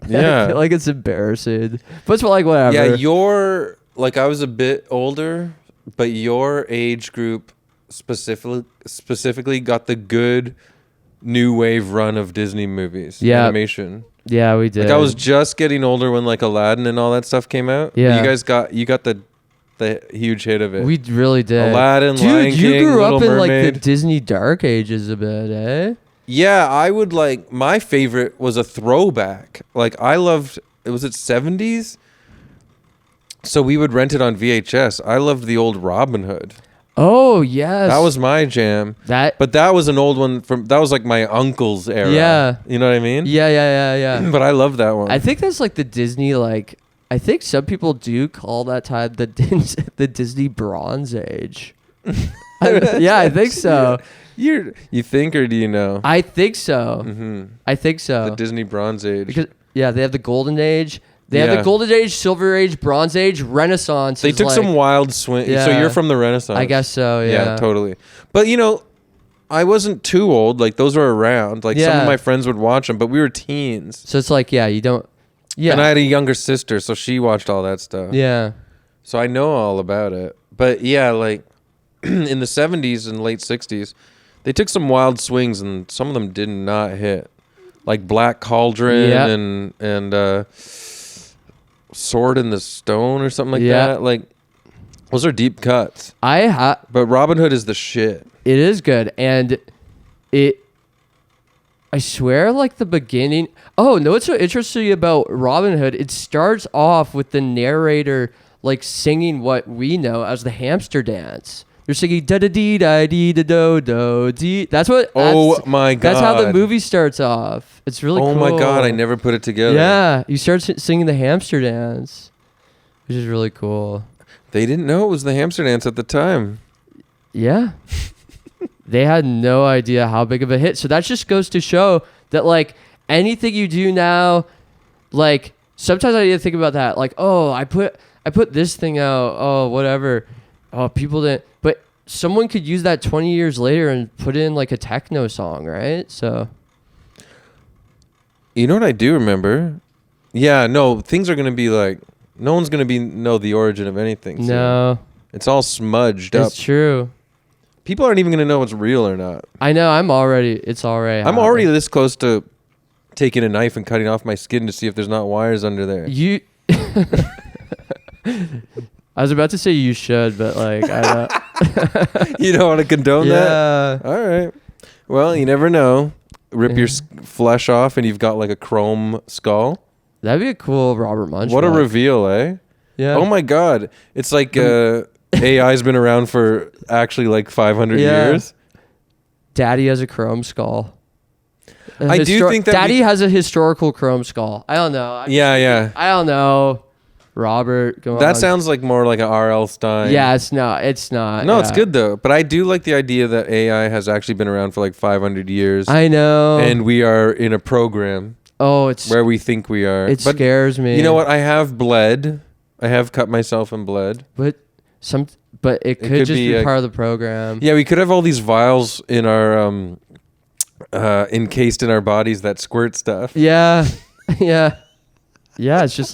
Yeah. I feel like it's embarrassing. But it's like whatever. Yeah, you're like, I was a bit older, but your age group specifically got the good new wave run of Disney movies. Animation. Yeah, we did. Like I was just getting older when like Aladdin and all that stuff came out. Yeah. You guys got the huge hit of it. We really did. Aladdin, Dude, Lion King, you grew Little up in Mermaid. like the Disney dark ages a bit, eh? Yeah, I would like, my favorite was a throwback. Like I loved, was it 70s? So we would rent it on VHS. I loved the old Robin Hood. Oh, yes. That was my jam. But that was an old one that was like my uncle's era. Yeah. You know what I mean? Yeah. But I love that one. I think that's like the Disney, like, I think some people do call that time the Disney Bronze Age. I think so. Yeah. You think, or do you know? I think so. Mm-hmm. I think so. The Disney Bronze Age. Because they have the Golden Age. They have the Golden Age, Silver Age, Bronze Age, Renaissance. They took some wild swing. Yeah. So you're from the Renaissance. I guess so, yeah. Yeah, totally. But I wasn't too old. Like those were around. Like some of my friends would watch them, but we were teens. So it's like, you don't. Yeah. And I had a younger sister, so she watched all that stuff. Yeah. So I know all about it. But yeah, like in the 70s and late 60s, they took some wild swings and some of them did not hit. Like Black Cauldron and Sword in the Stone or something like that. Like those are deep cuts. But Robin Hood is the shit. It is good. And I swear, like the beginning. Oh, no, what's so interesting about Robin Hood? It starts off with the narrator like singing what we know as the hamster dance. They're singing da da dee da dee da do do dee. That's what. Oh my god! That's how the movie starts off. It's really cool. Oh my god! I never put it together. Yeah, you start singing the hamster dance, which is really cool. They didn't know it was the hamster dance at the time. Yeah. They had no idea how big of a hit. So that just goes to show that like anything you do now, like sometimes I need to think about that. Like, oh, I put this thing out. Oh, whatever. Oh, people didn't. But someone could use that 20 years later and put in like a techno song, right? So. You know what I do remember? Yeah, no, things are gonna be like no one's gonna know the origin of anything. So No, it's all smudged up. it's true. People aren't even gonna know what's real or not. I know. I'm already I'm already this close to taking a knife and cutting off my skin to see if there's not wires under there. You. I was about to say you should, but like I don't. You don't want to condone that? Yeah. All right. Well, you never know. Rip your flesh off and you've got like a chrome skull. That'd be a cool Robert Munch. What a book. reveal, eh? Yeah. Oh my God. It's like AI's been around for actually like 500 years. Daddy has a chrome skull. I do think that Daddy has a historical chrome skull. I don't know. Yeah. I don't know. Robert, go on. That sounds like more like an R.L. Stein. Yeah, it's not. It's not. No, yeah. it's good though. But I do like the idea that AI has actually been around for like 500 years. I know. And we are in a program it's where we think we are. It scares me. You know what? I have bled. I have cut myself and bled. But it could just be part of the program. Yeah, we could have all these vials in our encased in our bodies that squirt stuff. Yeah. Yeah. Yeah, it's just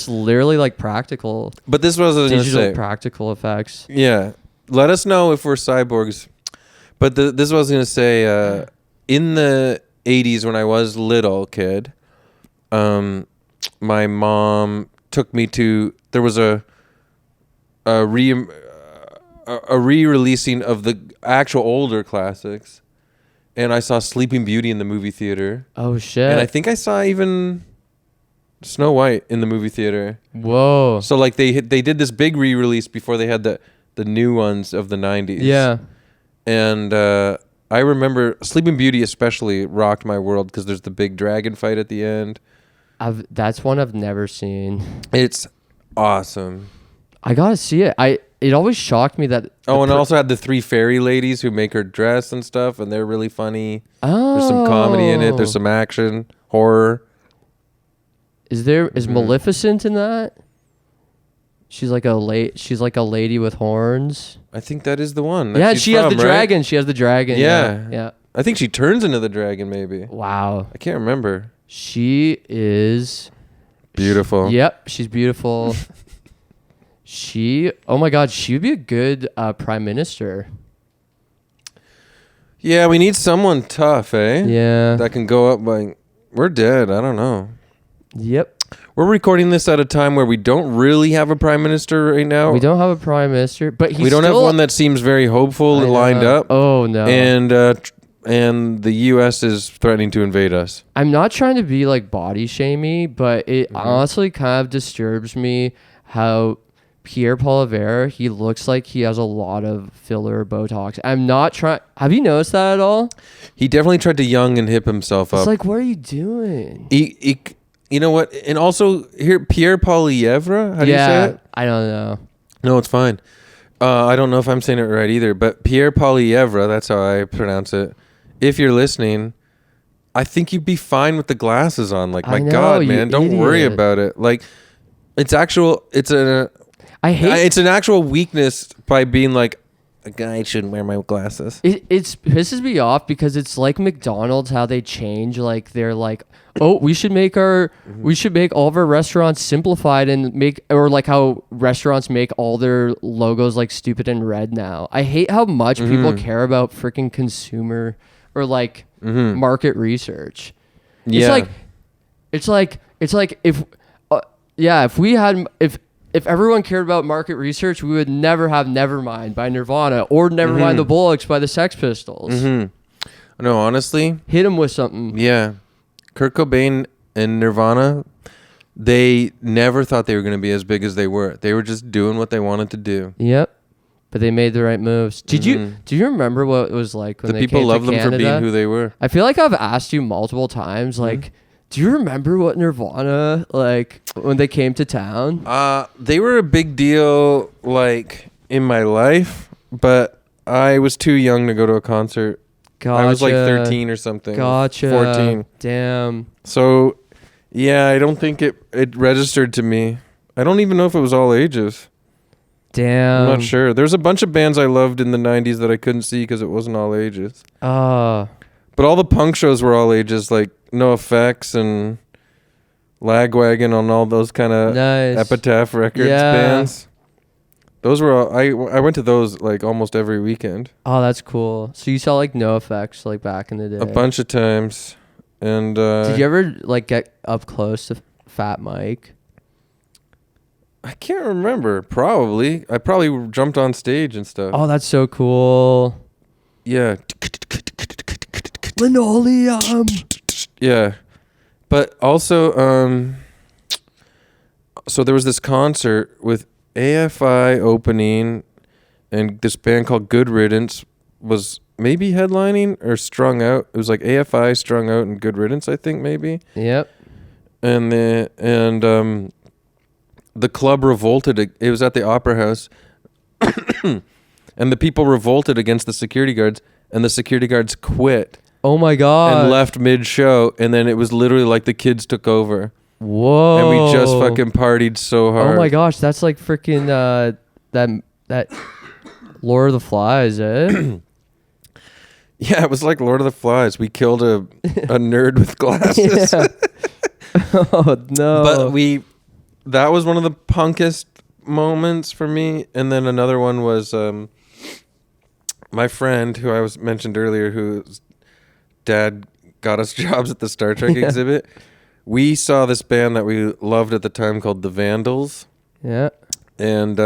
literally like practical. But this was what I was going to say. Digital practical effects. Yeah. Let us know if we're cyborgs. But this is what I was going to say. In the 80s when I was little kid, my mom took me to, there was a re-releasing of the actual older classics. And I saw Sleeping Beauty in the movie theater. Oh, shit. And I think I saw even Snow White in the movie theater. Whoa. So like they did this big re-release before they had the new ones of the 90s. Yeah. And I remember Sleeping Beauty especially rocked my world because there's the big dragon fight at the end. That's one I've never seen. It's awesome. I gotta see it. It always shocked me that. And also had the 3 fairy ladies who make her dress and stuff, and they're really funny. Oh. There's some comedy in it. There's some action, horror. Is Maleficent in that? She's like a lady with horns. I think that is the one. She has the dragon. She has the dragon. Yeah. I think she turns into the dragon maybe. Wow. I can't remember. She is beautiful. Yep, she's beautiful. Oh my God, she would be a good prime minister. Yeah, we need someone tough, eh? Yeah. That can go up like, we're dead. I don't know. Yep. We're recording this at a time where we don't really have a prime minister right now. We don't have a prime minister, but we don't have one that seems very hopeful lined up. Oh no. And the U.S. is threatening to invade us. I'm not trying to be like body shamey, but it honestly kind of disturbs me how Pierre Poilievre, he looks like he has a lot of filler Botox. I'm not trying. Have you noticed that at all? He definitely tried to young and hip himself up. It's like, what are you doing? You know what? And also here, Pierre Poilievre. How do you say it? I don't know. No, it's fine. I don't know if I'm saying it right either, but Pierre Poilievre, that's how I pronounce it. If you're listening, I think you'd be fine with the glasses on. Like, my God, man, don't worry about it. Like, it's an actual weakness by being like, a guy shouldn't wear my glasses. It pisses me off because it's like McDonald's, how they change, like they're like, oh, we should make all of our restaurants simplified and or like how restaurants make all their logos like stupid and red now. I hate how much people care about freaking consumer or like market research. Yeah. It's like if everyone cared about market research, we would never have Nevermind by Nirvana or Nevermind the Bollocks by the Sex Pistols. No, honestly. Hit them with something. Yeah. Kurt Cobain and Nirvana, they never thought they were going to be as big as they were. They were just doing what they wanted to do. Yep. But they made the right moves. Do you remember what it was like when the people loved them for being who they were? I feel like I've asked you multiple times, like, do you remember what Nirvana, like, when they came to town? They were a big deal, like, in my life, but I was too young to go to a concert. Gotcha. I was like 13 or something. Gotcha. 14. Damn. So, yeah, I don't think it registered to me. I don't even know if it was all ages. Damn. I'm not sure. There's a bunch of bands I loved in the 90s that I couldn't see because it wasn't all ages. But all the punk shows were all ages, like NoFX and Lagwagon on all those kind of Nice. Epitaph Records bands. Those were all, I went to those like almost every weekend. Oh, that's cool. So you saw like No Effects like back in the day. A bunch of times. And did you ever like get up close to Fat Mike? I can't remember. Probably. I probably jumped on stage and stuff. Oh, that's so cool. Yeah. Linoleum. Yeah. But also, so there was this concert with AFI opening, and this band called Good Riddance was maybe headlining or Strung Out. It was like AFI, Strung Out, and Good Riddance, I think maybe. Yep. And the club revolted. It was at the Opera House, and the people revolted against the security guards, and the security guards quit. Oh my god. And left mid-show, and then it was literally like the kids took over. Whoa. And we just fucking partied so hard. Oh my gosh, that's like freaking that Lord of the Flies, eh? Yeah, it was like Lord of the Flies. We killed a nerd with glasses. Yeah. Oh no. But that was one of the punkest moments for me. And then another one was my friend who I was mentioned earlier, whose dad got us jobs at the Star Trek exhibit. We saw this band that we loved at the time called The Vandals. Yeah. And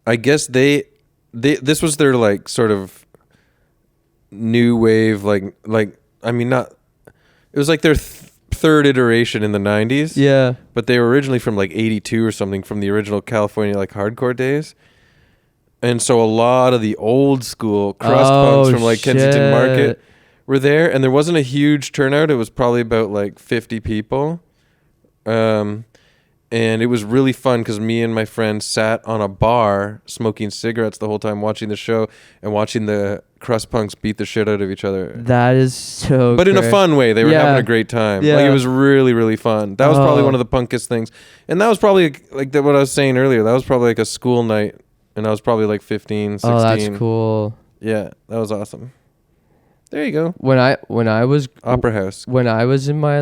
I guess this was their like sort of new wave, like I mean, not, it was like their third iteration in the 90s. Yeah. But they were originally from like 82 or something, from the original California like hardcore days. And so a lot of the old school crust punks from like Kensington Market were there, and there wasn't a huge turnout. It was probably about like 50 people. And it was really fun because me and my friend sat on a bar smoking cigarettes the whole time, watching the show and watching the crust punks beat the shit out of each other. That is so But great. in a fun way. They were having a great time. Yeah. Like, it was really, really fun. That was probably one of the punkest things. And that was probably like what I was saying earlier. That was probably like a school night. And I was probably like 15, 16. Oh, that's cool. Yeah, that was awesome. There you go. When I was Opera House. When I was in my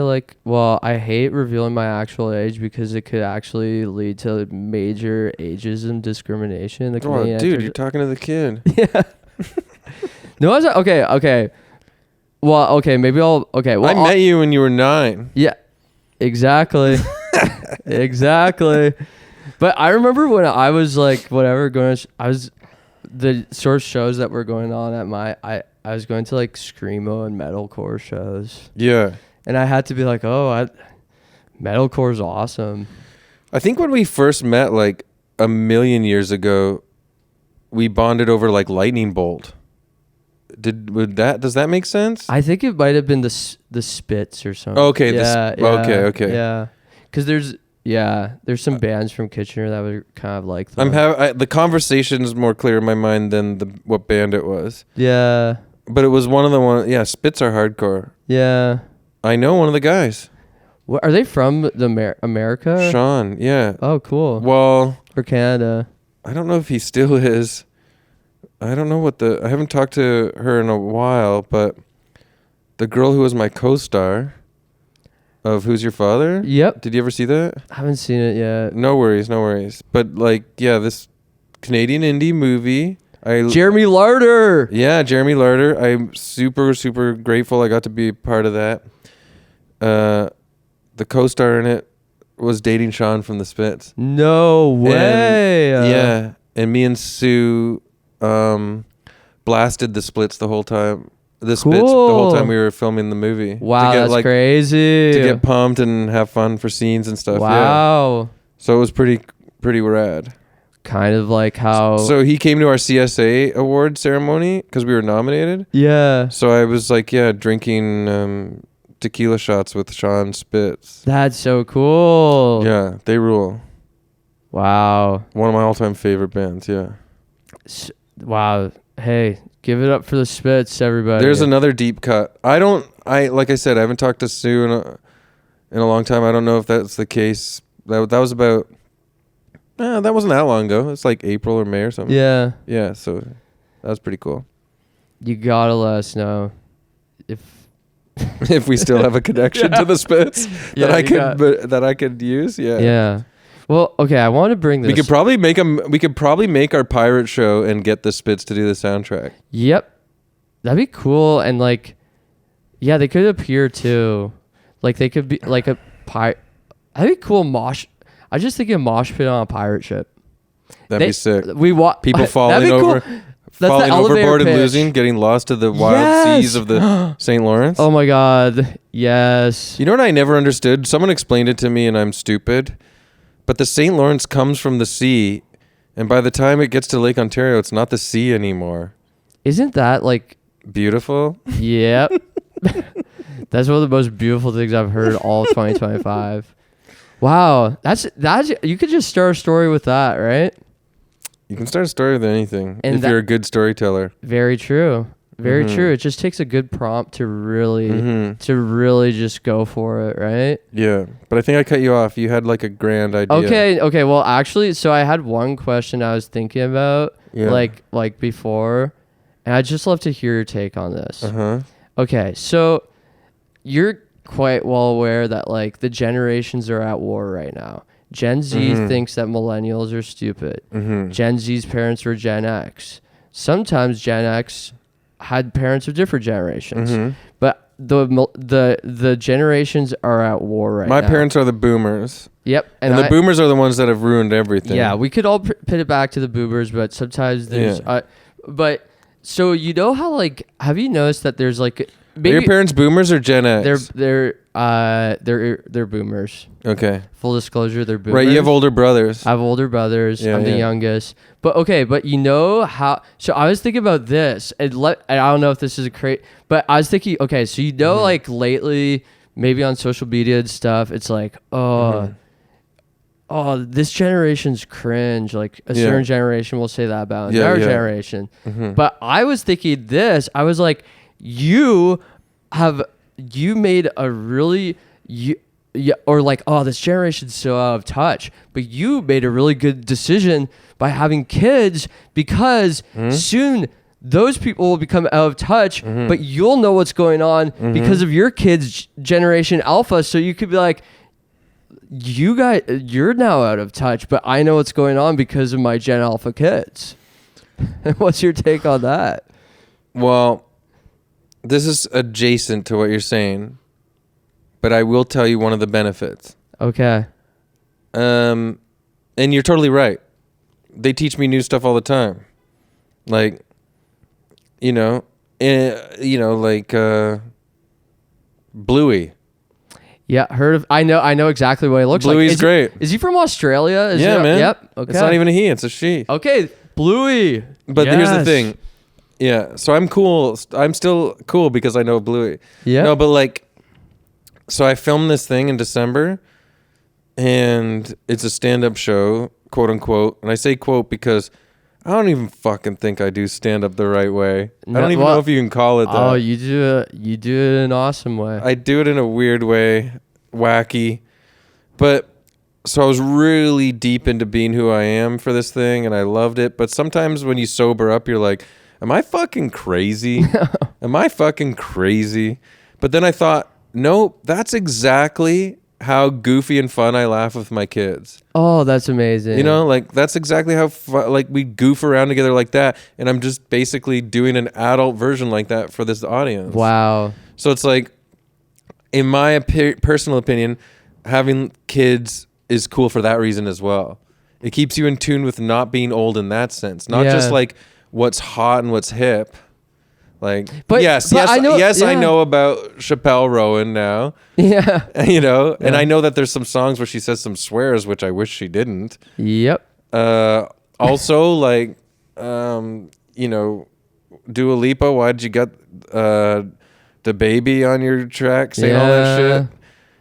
I hate revealing my actual age because it could actually lead to major ageism discrimination in the community. Oh, dude, you're talking to the kid. Yeah. No, I was okay. Well, okay, maybe I'll well, I met you when you were 9. Yeah. Exactly. Exactly. But I remember when I was like whatever the sort of shows that were going on at I was going to like screamo and metalcore shows. Yeah. And I had to be like, metalcore's awesome. I think when we first met like a million years ago, we bonded over like Lightning Bolt. Does that make sense? I think it might have been the Spits or something. Okay. Yeah. Okay. Yeah. Because there's some bands from Kitchener that were kind of like them. The conversation's more clear in my mind than what band it was. Yeah. But it was one of the ones. Yeah, Spits are hardcore. Yeah. I know one of the guys. What, are they from the America? Sean, yeah. Oh, cool. Well, Or Canada. I don't know if he still is. I don't know I haven't talked to her in a while, but the girl who was my co-star of Who's Your Father? Yep. Did you ever see that? I haven't seen it yet. No worries. But like, yeah, this Canadian indie movie. Jeremy Larder. Yeah, Jeremy Larder. I'm super, super grateful I got to be part of that. The co-star in it was dating Sean from the Spits. No way. And, and me and Sue blasted the Splits the whole time. The Spits the whole time we were filming the movie. Wow, that's crazy. To get pumped and have fun for scenes and stuff. Wow. Yeah. So it was pretty rad. Kind of like how... So he came to our CSA award ceremony because we were nominated. Yeah. So I was like, drinking tequila shots with Sean Spitz. That's so cool. Yeah, they rule. Wow. One of my all-time favorite bands, yeah. Wow. Hey, give it up for the Spits, everybody. There's another deep cut. Like I said, I haven't talked to Sue in a long time. I don't know if that's the case. That was about... that wasn't that long ago. It's like April or May or something. Yeah. Yeah, so that was pretty cool. You gotta let us know if if we still have a connection to the spits that I could use. Yeah. Yeah. Well, okay. I want to bring this. We could probably make our pirate show and get the spits to do the soundtrack. Yep. That'd be cool. And like, yeah, they could appear too. Like they could be like a pirate. That'd be cool. I just think a mosh pit on a pirate ship. That'd be sick. People falling over. Cool. Falling overboard and losing, getting lost to the wild seas of the St. Lawrence. Oh my God. Yes. You know what I never understood? Someone explained it to me and I'm stupid. But the St. Lawrence comes from the sea. And by the time it gets to Lake Ontario, it's not the sea anymore. Isn't that like... beautiful? Yep. That's one of the most beautiful things I've heard all of 2025. Wow. That's you could just start a story with that, right? You can start a story with anything if you're a good storyteller. Very true. Very true. It just takes a good prompt to really just go for it, right? Yeah. But I think I cut you off. You had like a grand idea. Okay. Well, actually, so I had one question I was thinking about like before, and I'd just love to hear your take on this. Okay. So you're quite well aware that like the generations are at war right now. Gen Z thinks that millennials are stupid. Gen Z's parents were Gen X. Sometimes Gen X had parents of different generations. But the generations are at war right now. My parents are the boomers. Yep. And the boomers are the ones that have ruined everything. Yeah, we could all pit it back to the boomers, but sometimes there's... but so you know how like... Have you noticed that there's like... Maybe, are your parents boomers or Gen X? They're boomers. Okay. Full disclosure, they're boomers. Right, you have older brothers. I have older brothers. Yeah, I'm the youngest. But you know how... So I was thinking about this. And I don't know if this is a but I was thinking, okay, so you know like lately, maybe on social media and stuff, it's like, oh, this generation's cringe. Like a certain generation will say that about another generation. But I was thinking this. I was like... You made a really this generation's so out of touch, but you made a really good decision by having kids because soon those people will become out of touch, but you'll know what's going on because of your kids' generation alpha. So you could be like, you guys, you're now out of touch, but I know what's going on because of my Gen Alpha kids. What's your take on that? Well, this is adjacent to what you're saying, but I will tell you one of the benefits. Okay. And you're totally right. They teach me new stuff all the time. Like, Bluey. Yeah, heard of. I know exactly what he looks like. Bluey's great. Is he from Australia? Man. Yep. Okay. It's not even a he; it's a she. Okay, Bluey. But here's the thing. Yeah, so I'm cool. I'm still cool because I know Bluey. Yeah. No, but like, so I filmed this thing in December, and it's a stand-up show, quote unquote. And I say quote because I don't even fucking think I do stand-up the right way. I don't even know if you can call it that. Oh, you do it in an awesome way. I do it in a weird way, wacky. But so I was really deep into being who I am for this thing, and I loved it. But sometimes when you sober up, you're like, am I fucking crazy? Am I fucking crazy? But then I thought, no, that's exactly how goofy and fun I laugh with my kids. Oh, that's amazing. Like that's exactly how like we goof around together like that. And I'm just basically doing an adult version like that for this audience. Wow. So it's like, in my personal opinion, having kids is cool for that reason as well. It keeps you in tune with not being old in that sense. Not just like what's hot and what's hip. Like, I know about Chappelle Rowan now. Yeah. And I know that there's some songs where she says some swears, which I wish she didn't. Yep. Also, like, Dua Lipa, why'd you get the baby on your track saying all that shit?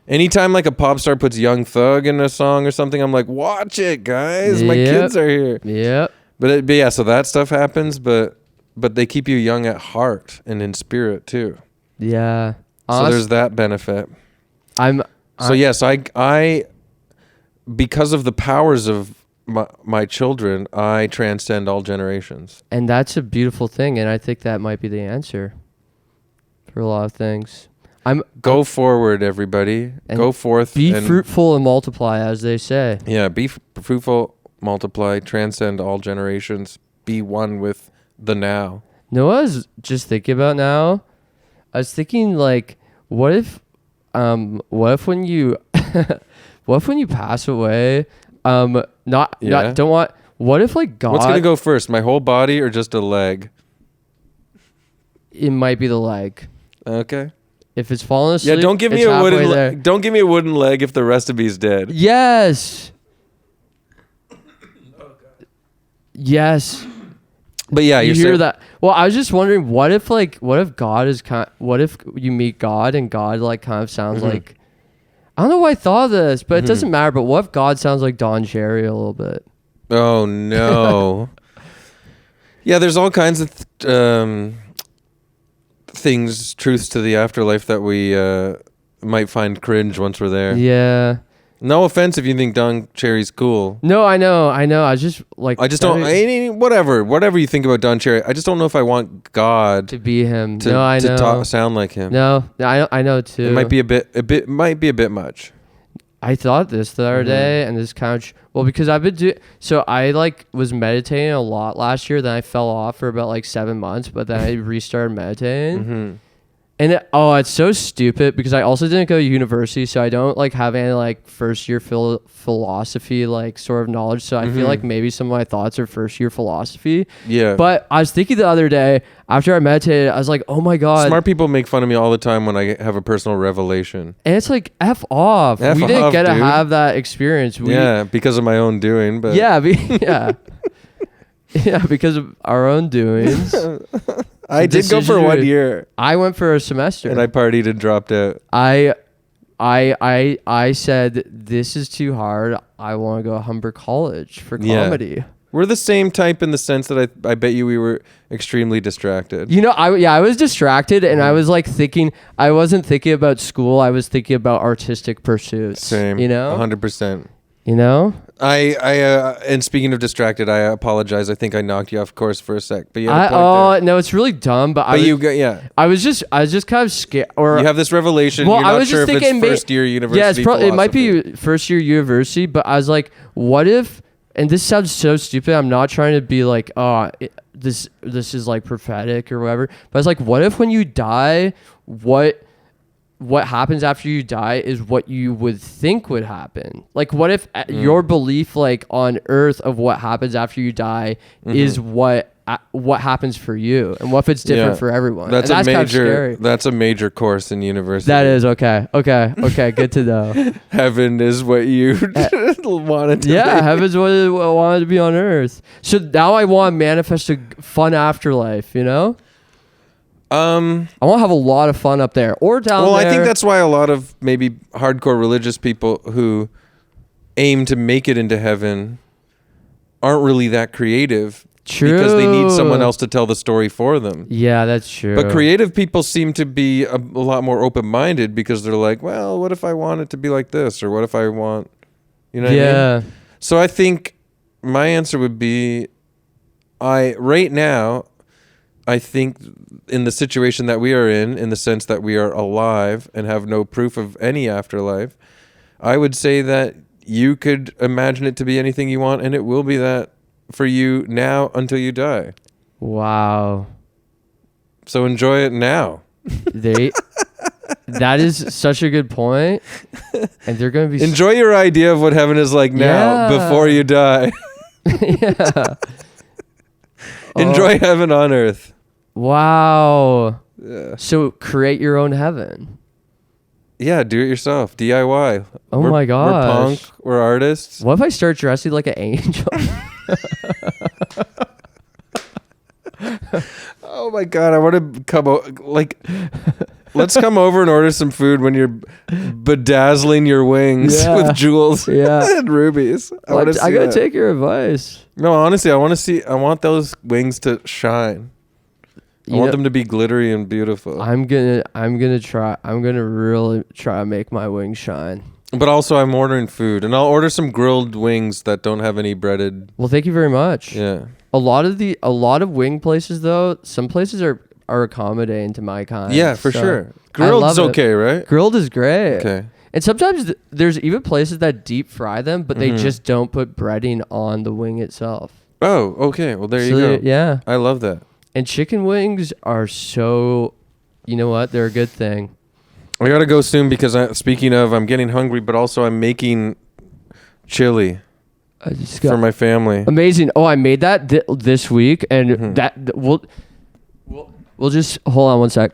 Anytime like a pop star puts Young Thug in a song or something, I'm like, watch it, guys. My kids are here. Yep. But so that stuff happens, but they keep you young at heart and in spirit too. Yeah. So there's that benefit. I because of the powers of my children, I transcend all generations. And that's a beautiful thing, and I think that might be the answer for a lot of things. Go forward, everybody. Go forth. Be fruitful and multiply, as they say. Yeah, be fruitful, multiply, transcend all generations. Be one with the now. You know what I was just thinking about now? I was thinking, like, what if when you pass away, what if, like, God... What's going to go first, my whole body or just a leg? It might be the leg. Okay. If it's falling asleep, yeah, don't give me a wooden leg if the rest of me's dead. Yes. Yes. But yeah, you hear that? Well, I was just wondering, what if God is what if you meet God and God, like, kind of sounds like, I don't know why I thought of this, but it doesn't matter. But what if God sounds like Don Cherry a little bit? Oh no. Yeah, there's all kinds of things, truths to the afterlife that we might find cringe once we're there. Yeah. No offense if you think Don Cherry's cool. No, I know. I just like... Whatever you think about Don Cherry, I just don't know if I want God to be him. To sound like him. No, I know too. It might be a bit much. I thought this the other day, and this kind of... because I've been so I, like, was meditating a lot last year, then I fell off for about, like, 7 months, but then I restarted meditating. And it's so stupid because I also didn't go to university, so I don't, like, have any, like, first year philosophy, like, sort of knowledge. So I feel like maybe some of my thoughts are first year philosophy. Yeah. But I was thinking the other day after I meditated, I was like, oh my God. Smart people make fun of me all the time when I have a personal revelation. And it's like, F off. We didn't get to have that experience. Because of my own doing. But yeah. Yeah, because of our own doings. I did go for 1 year. I went for a semester. And I partied and dropped out. I said, this is too hard. I want to go to Humber College for comedy. Yeah. We're the same type in the sense that I bet you we were extremely distracted. You know, I was distracted, and I was, like, thinking, I wasn't thinking about school. I was thinking about artistic pursuits. Same. You know? 100%. You know? And speaking of distracted, I apologize. I think I knocked you off course for a sec. But you had a point there. No, it's really dumb. But I was just kind of scared. Or you have this revelation. Well, you're not sure if it's first year university. Yeah, it might be first year university. But I was like, what if? And this sounds so stupid. I'm not trying to be like, this is, like, prophetic or whatever. But I was like, what if when you die, what happens after you die is what you would think would happen. Like, what if your belief, like, on earth of what happens after you die is what happens for you, and what if it's different for everyone? That's kind of scary. That's a major course in university. That is okay. Good to know. Heaven is what you wanted to be. Heaven's what I wanted to be on earth. So now I want to manifest a fun afterlife, you know? I want to have a lot of fun up there or down there. Well, I think that's why a lot of maybe hardcore religious people who aim to make it into heaven aren't really that creative. True. Because they need someone else to tell the story for them. Yeah, that's true. But creative people seem to be a lot more open-minded because they're like, well, what if I want it to be like this? Or what if I want, you know what I mean? So I think my answer would be, right now, I think in the situation that we are in the sense that we are alive and have no proof of any afterlife, I would say that you could imagine it to be anything you want, and it will be that for you now until you die. Wow. So enjoy it now. That is such a good point. And they're going to be... Enjoy your idea of what heaven is like now before you die. Yeah. Enjoy heaven on earth. Wow. Yeah. So create your own heaven. Yeah, do it yourself. DIY. My gosh. We're punk. We're artists. What if I start dressing like an angel? Oh my God. I want to come let's come over and order some food when you're bedazzling your wings with jewels and rubies. I gotta take your advice. No, honestly, I want those wings to shine. I want them to be glittery and beautiful. I'm gonna really try to make my wings shine. But also I'm ordering food, and I'll order some grilled wings that don't have any breaded. Well, thank you very much. Yeah. A lot of wing places though, some places are are accommodating to my kind. Yeah, for So sure. I Grilled's love it. okay, right? Grilled is great. Okay. And sometimes there's even places that deep fry them, but they just don't put breading on the wing itself. Oh, okay. Well, there you So go. yeah. I love that. And chicken wings are so, you know what? They're a good thing. I gotta go soon because speaking of, I'm getting hungry, but also I'm making chili I just for my family. amazing. Oh, I made that this week, and we'll just hold on one sec.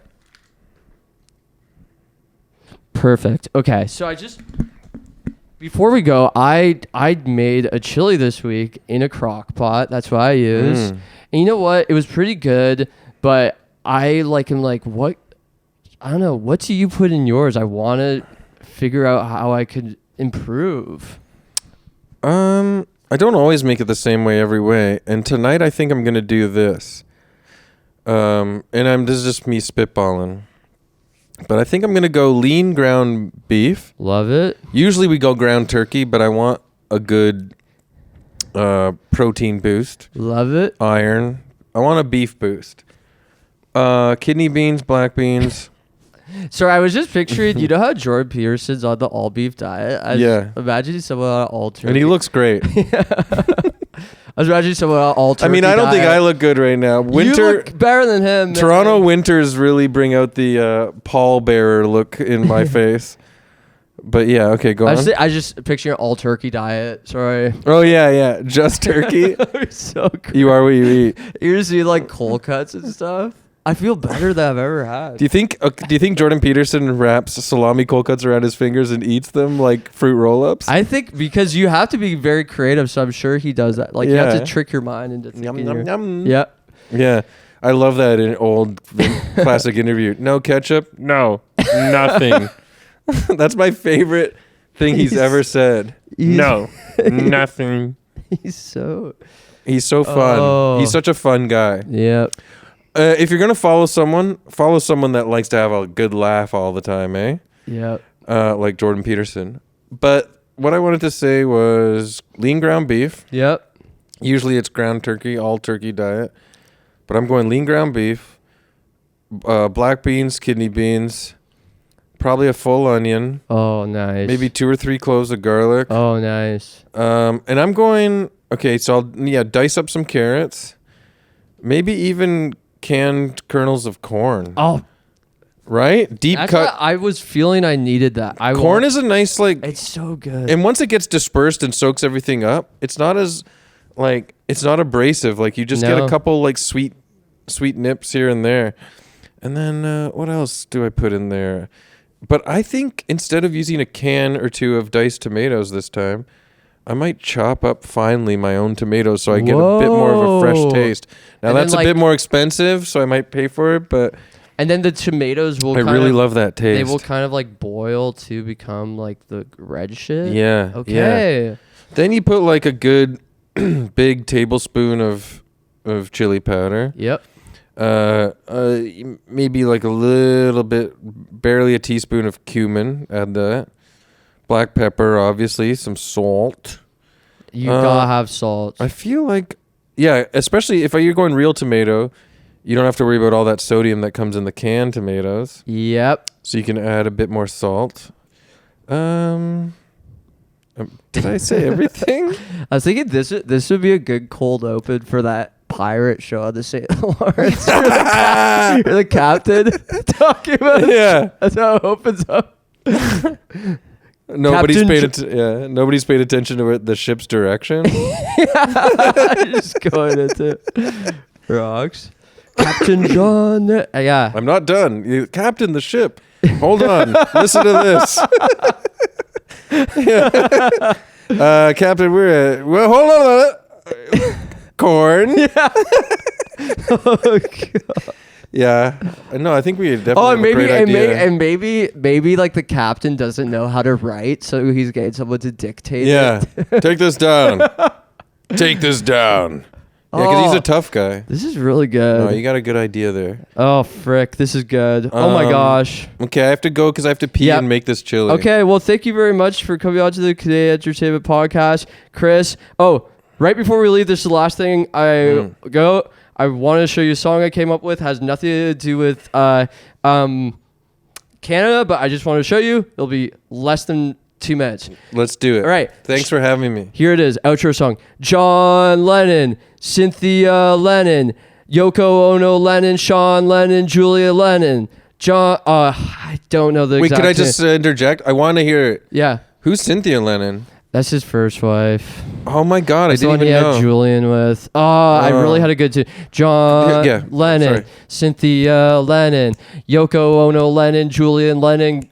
Perfect. Okay, so before we go, I made a chili this week in a crock pot. That's what I use. And you know what? It was pretty good, but I am like, what? I don't know. What do you put in yours? I want to figure out how I could improve. I don't always make it the same way every way, and tonight I think I'm gonna do this. This is just me spitballing. But I think I'm going to go lean ground beef. Love it. Usually we go ground turkey, but I want a good protein boost. Love it. Iron. I want a beef boost. Kidney beans, black beans. Sorry, I was just picturing, you know how Jordan Peterson's on the all beef diet? Yeah. Imagine someone on all turkey. And he looks great. I was imagining someone on all turkey. I mean, I don't think I look good right now. Winter, you look better than him. Toronto winters really bring out the pallbearer look in my face. But yeah, okay, go on. I just picture an all turkey diet. Sorry. Oh yeah, just turkey. So great. You are what you eat. You just eat like cold cuts and stuff. I feel better than I've ever had. Do you think Jordan Peterson wraps salami cold cuts around his fingers and eats them like fruit roll-ups? I think because you have to be very creative, so I'm sure he does that. Like you have to trick your mind into thinking. Yum. Yeah. Yeah. I love that in old classic interview. No ketchup? No. Nothing. That's my favorite thing he's ever said. No. Nothing. He's so fun. Oh. He's such a fun guy. Yeah. If you're going to follow someone that likes to have a good laugh all the time, eh? Yeah. Like Jordan Peterson. But what I wanted to say was lean ground beef. Yep. Usually it's ground turkey, all turkey diet. But I'm going lean ground beef, black beans, kidney beans, probably a full onion. Oh, nice. Maybe 2 or 3 cloves of garlic. Oh, nice. And I'm going, okay, so I'll dice up some carrots. Maybe even canned kernels of corn. Oh, right? Deep that's cut. what I was feeling I needed that. Corn is a nice It's so good. and once it gets dispersed and soaks everything up, it's not abrasive. Like you just get a couple like sweet nips here and there. And then what else do I put in there? But I think instead of using a can or two of diced tomatoes this time, I might chop up finely my own tomatoes so I get a bit more of a fresh taste. Now, that's a bit more expensive, so I might pay for it, but... And then the tomatoes will I really love that taste. They will kind of like boil to become like the red shit? Yeah. Okay. Yeah. Then you put like a good big tablespoon of chili powder. Yep. Maybe like a little bit, barely a teaspoon of cumin. Add that. Black pepper, obviously, some salt. You gotta have salt. I feel like, yeah, especially if you're going real tomato, you don't have to worry about all that sodium that comes in the canned tomatoes. Yep. So you can add a bit more salt. Did I say everything? I was thinking this would be a good cold open for that pirate show on the St. Lawrence. You're the captain talking about it. Yeah. That's how it opens up. Nobody's paid attention to the ship's direction. Just going into rocks. Captain John. Yeah. I'm not done. You captain the ship. Hold on. Listen to this. Yeah. Captain, hold on. Corn. Yeah. Oh god. Yeah. No, I think we definitely have a great idea. Maybe like the captain doesn't know how to write, so he's getting someone to dictate Yeah. it. Take this down. Take this down. Yeah, because he's a tough guy. This is really good. No, you got a good idea there. Oh, frick. This is good. Oh, my gosh. Okay, I have to go because I have to pee and make this chili. Okay, well, thank you very much for coming on to the Canadian Entertainment Podcast. Chris, right before we leave, this is the last thing I I want to show you a song I came up with. Has nothing to do with Canada, but I just want to show you. It'll be less than 2 minutes. Let's do it. All right. Thanks for having me. Here it is. Outro song. John Lennon, Cynthia Lennon, Yoko Ono Lennon, Sean Lennon, Julia Lennon. I don't know the Wait, exact could I just interject? I want to hear it. Yeah. Who's Cynthia Lennon? That's his first wife. Oh my God, That's I didn't the one even he know. had Julian with. I really had a good John Yeah, Lennon, sorry. Cynthia Lennon, Yoko Ono Lennon, Julian Lennon,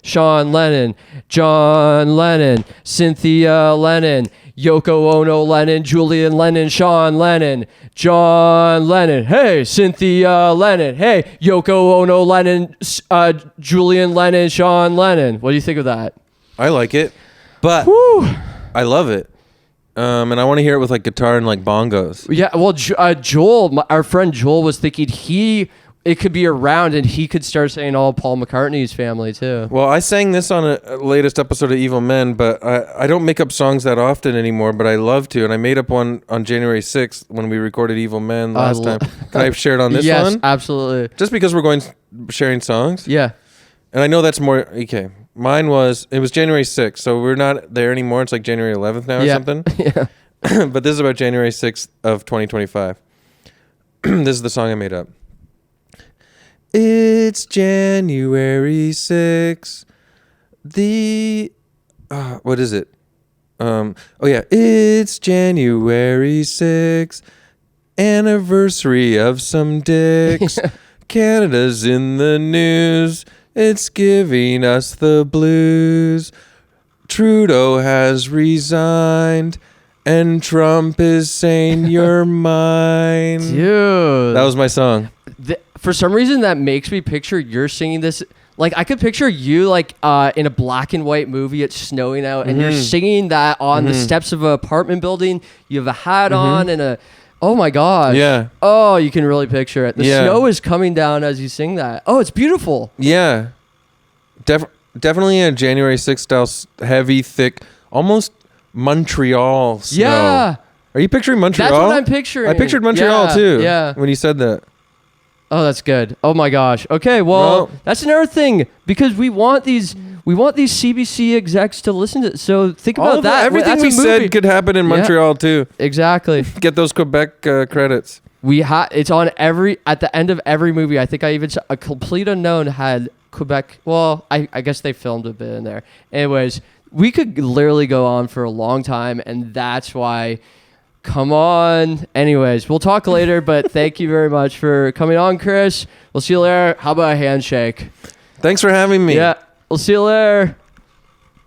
Sean Lennon, John Lennon, Cynthia Lennon, Yoko Ono Lennon, Julian Lennon, Sean Lennon, John Lennon. Hey, Cynthia Lennon. Hey, Yoko Ono Lennon, Julian Lennon, Sean Lennon. What do you think of that? I like it, but Woo. I love it. And I want to hear it with like guitar and like bongos. Yeah, well, Joel, our friend Joel was thinking it could be around and he could start saying all Paul McCartney's family too. Well, I sang this on a latest episode of Evil Men, but I don't make up songs that often anymore, but I love to. And I made up one on January 6th when we recorded Evil Men last time. Can I share it on this yes, one? Yes, absolutely. Just because we're sharing songs? Yeah. And I know that's more, okay. It was January 6th, so we're not there anymore. It's like January 11th now or something. Yeah. But this is about January 6th of 2025. This is the song I made up. It's January 6th. What is it? It's January 6th. Anniversary of some dicks. Canada's in the news. It's giving us the blues. Trudeau has resigned. And Trump is saying you're mine. Dude. That was my song. For some reason, that makes me picture you're singing this. Like, I could picture you, like, in a black and white movie. It's snowing out, and you're singing that on the steps of an apartment building. You have a hat on and a... Oh, my gosh. Yeah. Oh, you can really picture it. The snow is coming down as you sing that. Oh, it's beautiful. Yeah. Definitely a January 6th style, heavy, thick, almost Montreal snow. Yeah. Are you picturing Montreal? That's what I'm picturing. I pictured Montreal, too. Yeah. When you said that. Oh, that's good. Oh my gosh. Okay, well, that's another thing because we want these CBC execs to listen to. So think about that. Everything we said could happen in Montreal too. Exactly. Get those Quebec credits. It's on at the end of every movie. I think I even A Complete Unknown had Quebec. Well, I guess they filmed a bit in there. Anyways, we could literally go on for a long time, and that's why. Come on. Anyways, we'll talk later, but thank you very much for coming on, Chris. We'll see you later. How about a handshake? Thanks for having me. Yeah, we'll see you later.